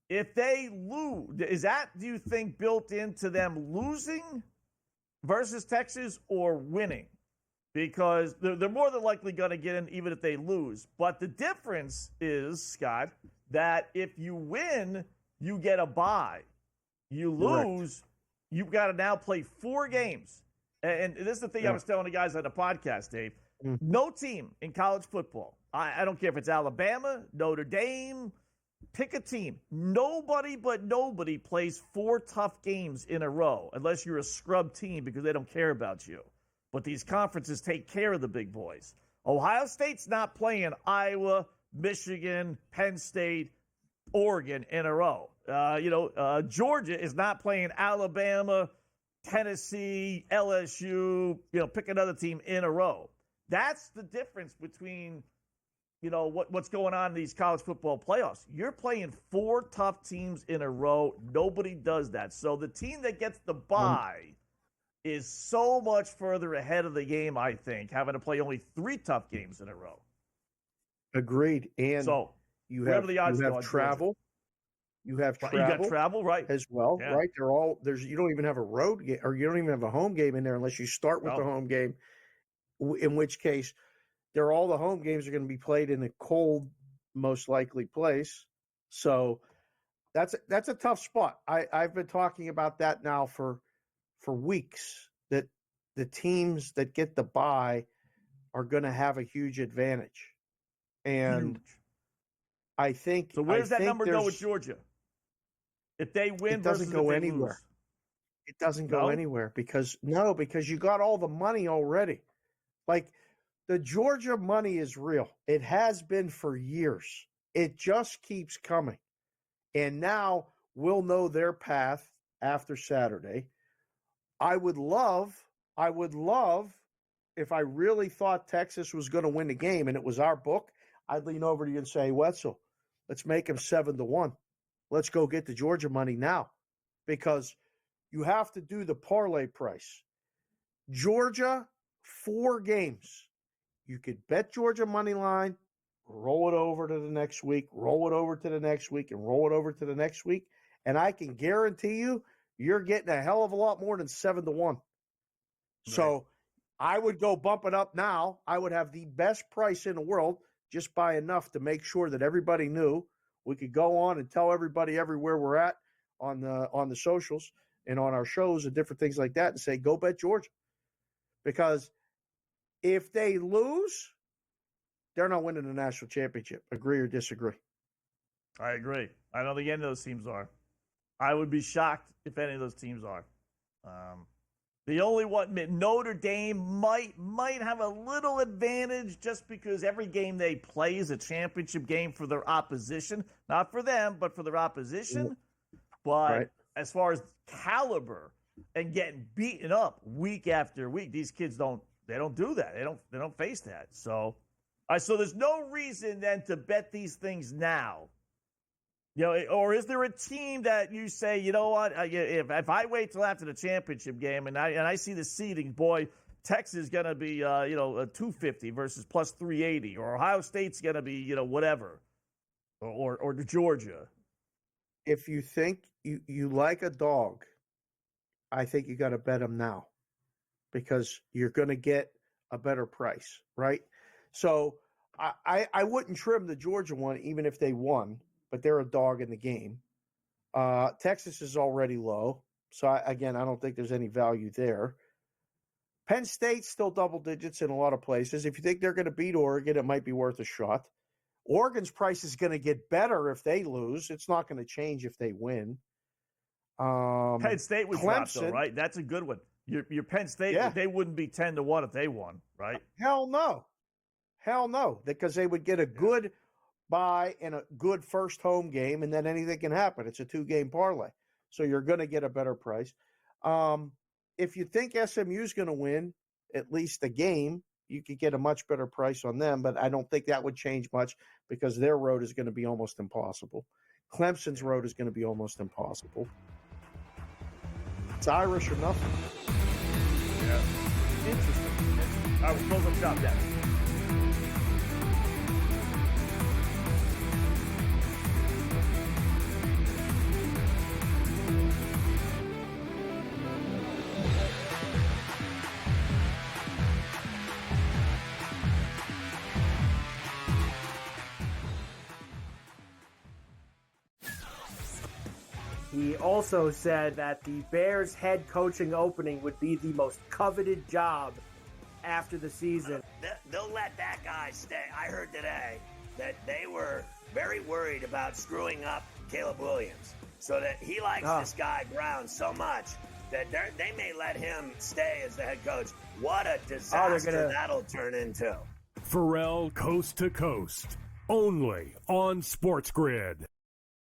If they lose, is that, do you think, built into them losing versus Texas or winning? Because they're more than likely going to get in even if they lose. But the difference is, Scott, that if you win, you get a bye. You lose, you've got to now play 4 games. And this is the thing I was telling the guys on the podcast, Dave. No team in college football, I don't care if it's Alabama, Notre Dame, pick a team. Nobody plays 4 tough games in a row unless you're a scrub team because they don't care about you. But these conferences take care of the big boys. Ohio State's not playing Iowa, Michigan, Penn State, Oregon in a row. Georgia is not playing Alabama, Tennessee, LSU, pick another team in a row. That's the difference between, what's going on in these college football playoffs. You're playing 4 tough teams in a row. Nobody does that. So the team that gets the bye is so much further ahead of the game, I think, having to play only 3 tough games in a row. Agreed. And so you have travel. You have travel. You got travel, right? As well, right? You don't even have a road game, or you don't even have a home game in there unless you start with the home game. In which case, all the home games are going to be played in a cold, most likely place. So that's a tough spot. I've been talking about that now for weeks, that the teams that get the bye are going to have a huge advantage. And I think. So where does that number go with Georgia? If they win, it doesn't go anywhere. Lose. It doesn't go anywhere because you got all the money already. Like, the Georgia money is real. It has been for years. It just keeps coming. And now we'll know their path after Saturday. I would love if I really thought Texas was going to win the game and it was our book, I'd lean over to you and say, Wetzel, let's make him 7-1. Let's go get the Georgia money now, because you have to do the parlay price. Georgia, 4 games. You could bet Georgia money line, roll it over to the next week, roll it over to the next week, and roll it over to the next week. And I can guarantee you're getting a hell of a lot more than 7-1. Right. So I would go bump it up now. I would have the best price in the world, just by enough to make sure that everybody knew. We could go on and tell everybody everywhere we're at on the socials and on our shows and different things like that, and say, go bet Georgia. Because if they lose, they're not winning the national championship. Agree or disagree? I agree. I don't think any of those teams are. I would be shocked if any of those teams are. The only one, Notre Dame might have a little advantage just because every game they play is a championship game for their opposition. Not for them, but for their opposition. But as far as caliber and getting beaten up week after week, these kids don't do that. They don't face that. So there's no reason then to bet these things now. You know, or is there a team that you say, you know what, if I wait till after the championship game and I see the seeding, boy, Texas is going to be, a 250 versus plus 380, or Ohio State's going to be, whatever, or Georgia. If you think you like a dog, I think you got to bet them now because you're going to get a better price, right? So I wouldn't trim the Georgia one even if they won, but they're a dog in the game. Texas is already low. So, I don't think there's any value there. Penn State's still double digits in a lot of places. If you think they're going to beat Oregon, it might be worth a shot. Oregon's price is going to get better if they lose. It's not going to change if they win. Penn State was dropped, though, right? That's a good one. Your Penn State, they wouldn't be 10-1 if they won, right? Hell no. Because they would get a good bye and a good first home game, and then anything can happen. It's a 2-game parlay. So you're going to get a better price. If you think SMU is going to win at least a game, you could get a much better price on them, but I don't think that would change much because their road is going to be almost impossible. Clemson's road is going to be almost impossible. It's Irish or nothing. Yeah. Interesting. All right, we'll close up shop next. He also said that the Bears head coaching opening would be the most coveted job after the season. They'll let that guy stay. I heard today that they were very worried about screwing up Caleb Williams, so that he likes this guy Brown so much that they may let him stay as the head coach. What a disaster that'll turn into. Pharrell Coast to Coast, only on Sports Grid.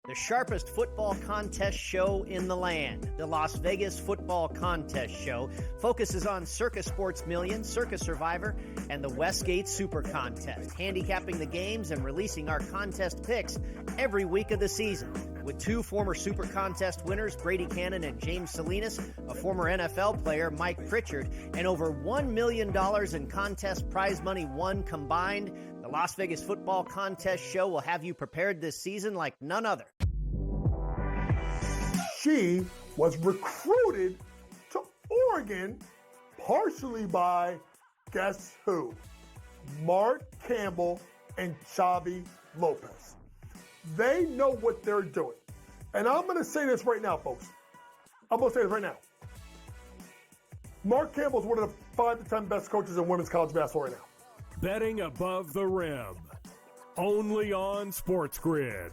The sharpest football contest show in the land, the Las Vegas Football Contest Show, focuses on Circus Sports Million, Circus Survivor, and the Westgate Super Contest, handicapping the games and releasing our contest picks every week of the season. With 2 former Super Contest winners, Brady Cannon and James Salinas, a former NFL player, Mike Pritchard, and over $1 million in contest prize money won combined, the Las Vegas Football Contest Show will have you prepared this season like none other. She was recruited to Oregon partially by, guess who? Mark Campbell and Xavi Lopez. They know what they're doing. And I'm going to say this right now, folks. I'm going to say this right now. Mark Campbell is one of the 5 to 10 best coaches in women's college basketball right now. Betting above the rim, only on Sports Grid.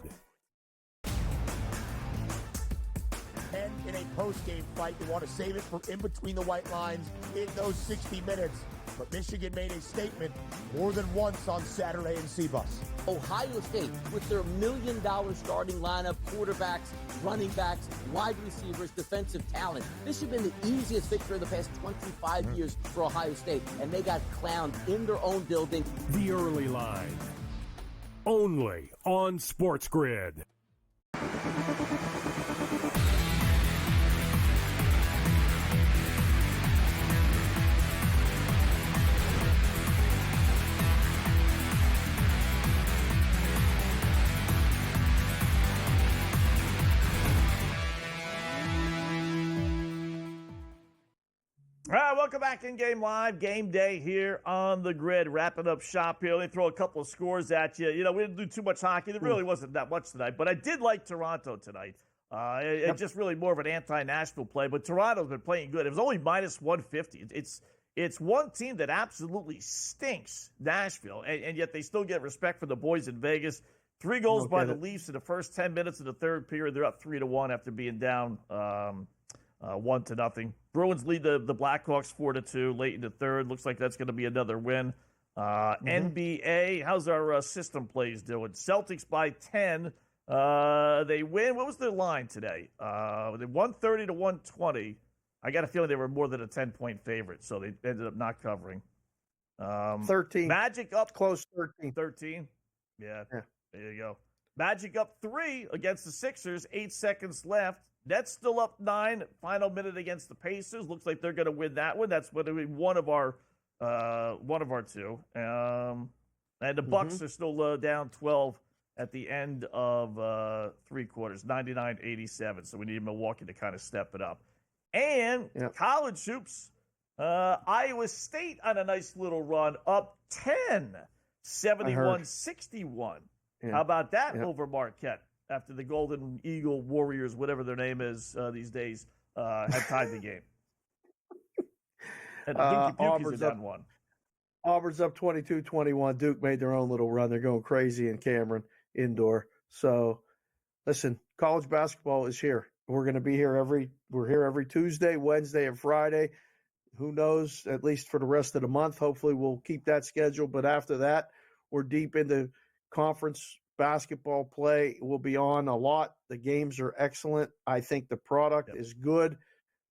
And in a post-game fight, you want to save it for in between the white lines in those 60 minutes. But Michigan made a statement more than once on Saturday in CBUS. Ohio State, with their $1 million starting lineup, quarterbacks, running backs, wide receivers, defensive talent. This should have been the easiest victory of the past 25 years for Ohio State, and they got clowned in their own building. The early line, only on Sports Grid. All right, welcome back in Game Live. Game day here on the Grid. Wrapping up shop here. Let me throw a couple of scores at you. You know, we didn't do too much hockey. There really wasn't that much tonight, but I did like Toronto tonight. It's just really more of an anti-Nashville play, but Toronto's been playing good. It was only minus 150. It's one team that absolutely stinks, Nashville, and yet they still get respect for the boys in Vegas. 3 goals by the Leafs in the first 10 minutes of the third period. They're up 3-1 after being down 1-0. Bruins lead the Blackhawks 4-2 late in the third. Looks like that's going to be another win. NBA, how's our system plays doing? Celtics by 10. They win. What was their line today? 130 to 120. I got a feeling they were more than a 10-point favorite, so they ended up not covering. 13. Magic up. Close 13. 13? Yeah, there you go. Magic up 3 against the Sixers. 8 seconds left. Nets still up 9. Final minute against the Pacers. Looks like they're going to win that one. That's going to be one of our two. And the Bucks are still down 12 at the end of 3 quarters, 99-87. So we need Milwaukee to kind of step it up. And college hoops, Iowa State on a nice little run, up 10, 71-61. How about that over Marquette after the Golden Eagle Warriors, whatever their name is these days, had tied the game? And Auburn's down 1. Auburn's up 22-21. Duke made their own little run. They're going crazy in Cameron indoor. So, listen, college basketball is here. We're going to be here we're here every Tuesday, Wednesday, and Friday. Who knows, at least for the rest of the month. Hopefully we'll keep that schedule. But after that, we're deep into conference basketball play. We'll be on a lot. The games are excellent. I think the product is good.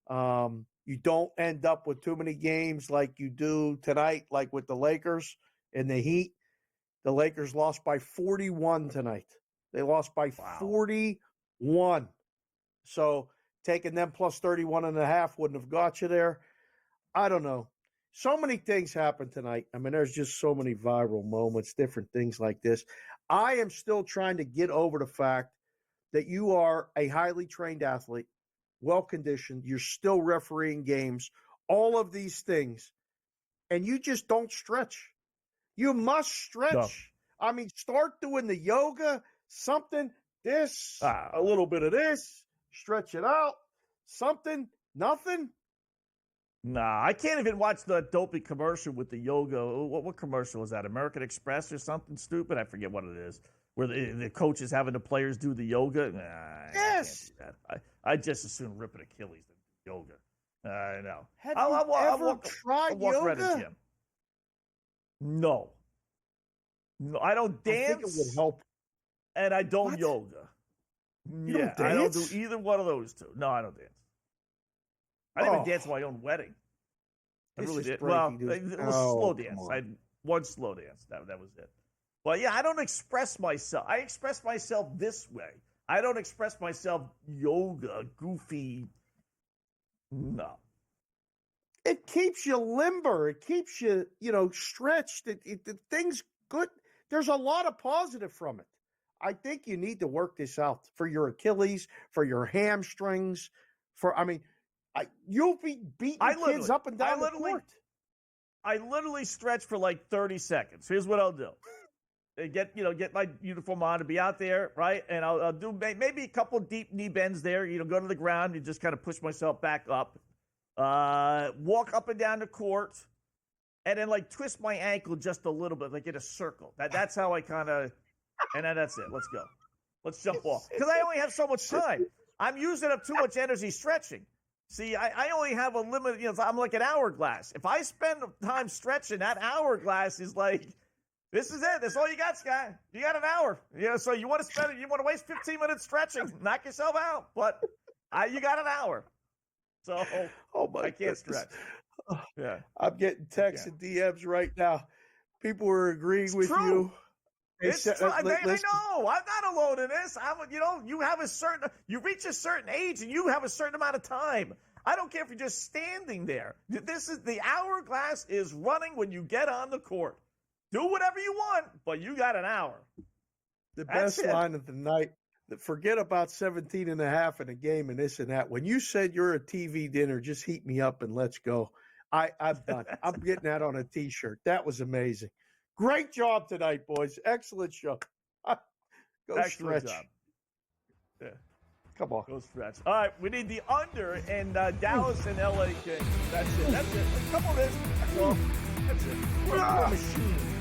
You don't end up with too many games like you do tonight, like with the Lakers and the Heat. The Lakers lost by 41 tonight. They lost by 41. So taking them plus 31.5 wouldn't have got you there. I don't know. So many things happened tonight. I mean, there's just so many viral moments, different things like this. I am still trying to get over the fact that you are a highly trained athlete, well-conditioned. You're still refereeing games, all of these things, and you just don't stretch. You must stretch. No. I mean, start doing the yoga, something, this, a little bit of this, stretch it out, something, nothing. Nah, I can't even watch the dopey commercial with the yoga. What commercial is that? American Express or something stupid? I forget what it is. Where the coach is having the players do the yoga. Nah, yes. I can't do that. I just as soon rip an Achilles than do yoga. I know. Have you ever tried yoga? No, I don't dance. I think it would help. And I don't yoga. You don't dance? I don't do either one of those two. No, I don't dance. I didn't even dance at my own wedding. I really did. Well, it was slow dance. I had one slow dance. That was it. Well, yeah, I don't express myself. I express myself this way. I don't express myself yoga, goofy. No. It keeps you limber. It keeps you, stretched. The thing's good. There's a lot of positive from it. I think you need to work this out for your Achilles, for your hamstrings, you'll be beating kids up and down the court. I literally stretch for like 30 seconds. Here's what I'll do. Get my uniform on to be out there, right? And I'll do maybe a couple deep knee bends there. Go to the ground and just kind of push myself back up. Walk up and down the court, and then like twist my ankle just a little bit, like in a circle. That's how I kind of, and then that's it. Let's go. Let's jump off. Because I only have so much time. I'm using up too much energy stretching. See, I only have a limit. I'm like an hourglass. If I spend time stretching, that hourglass is like, this is it. That's all you got, Sky. You got an hour. So you want to spend it. You want to waste 15 minutes stretching, knock yourself out. But you got an hour. So I can't stretch. Yeah, I'm getting texts and DMs right now. People are agreeing with you. It's true. I know. I'm not alone in this. You reach a certain age and you have a certain amount of time. I don't care if you're just standing there. The hourglass is running when you get on the court. Do whatever you want, but you got an hour. The best line of the night. Forget about 17 and a half in a game and this and that. When you said you're a TV dinner, just heat me up and let's go. I'm done. I'm getting that on a T-shirt. That was amazing. Great job tonight, boys. Excellent show. Go Excellent stretch. job. Yeah. Come on. Go stretch. All right, we need the under in Dallas and LA Kings. That's it. That's it. Come on, That's all. That's it. We're a machine.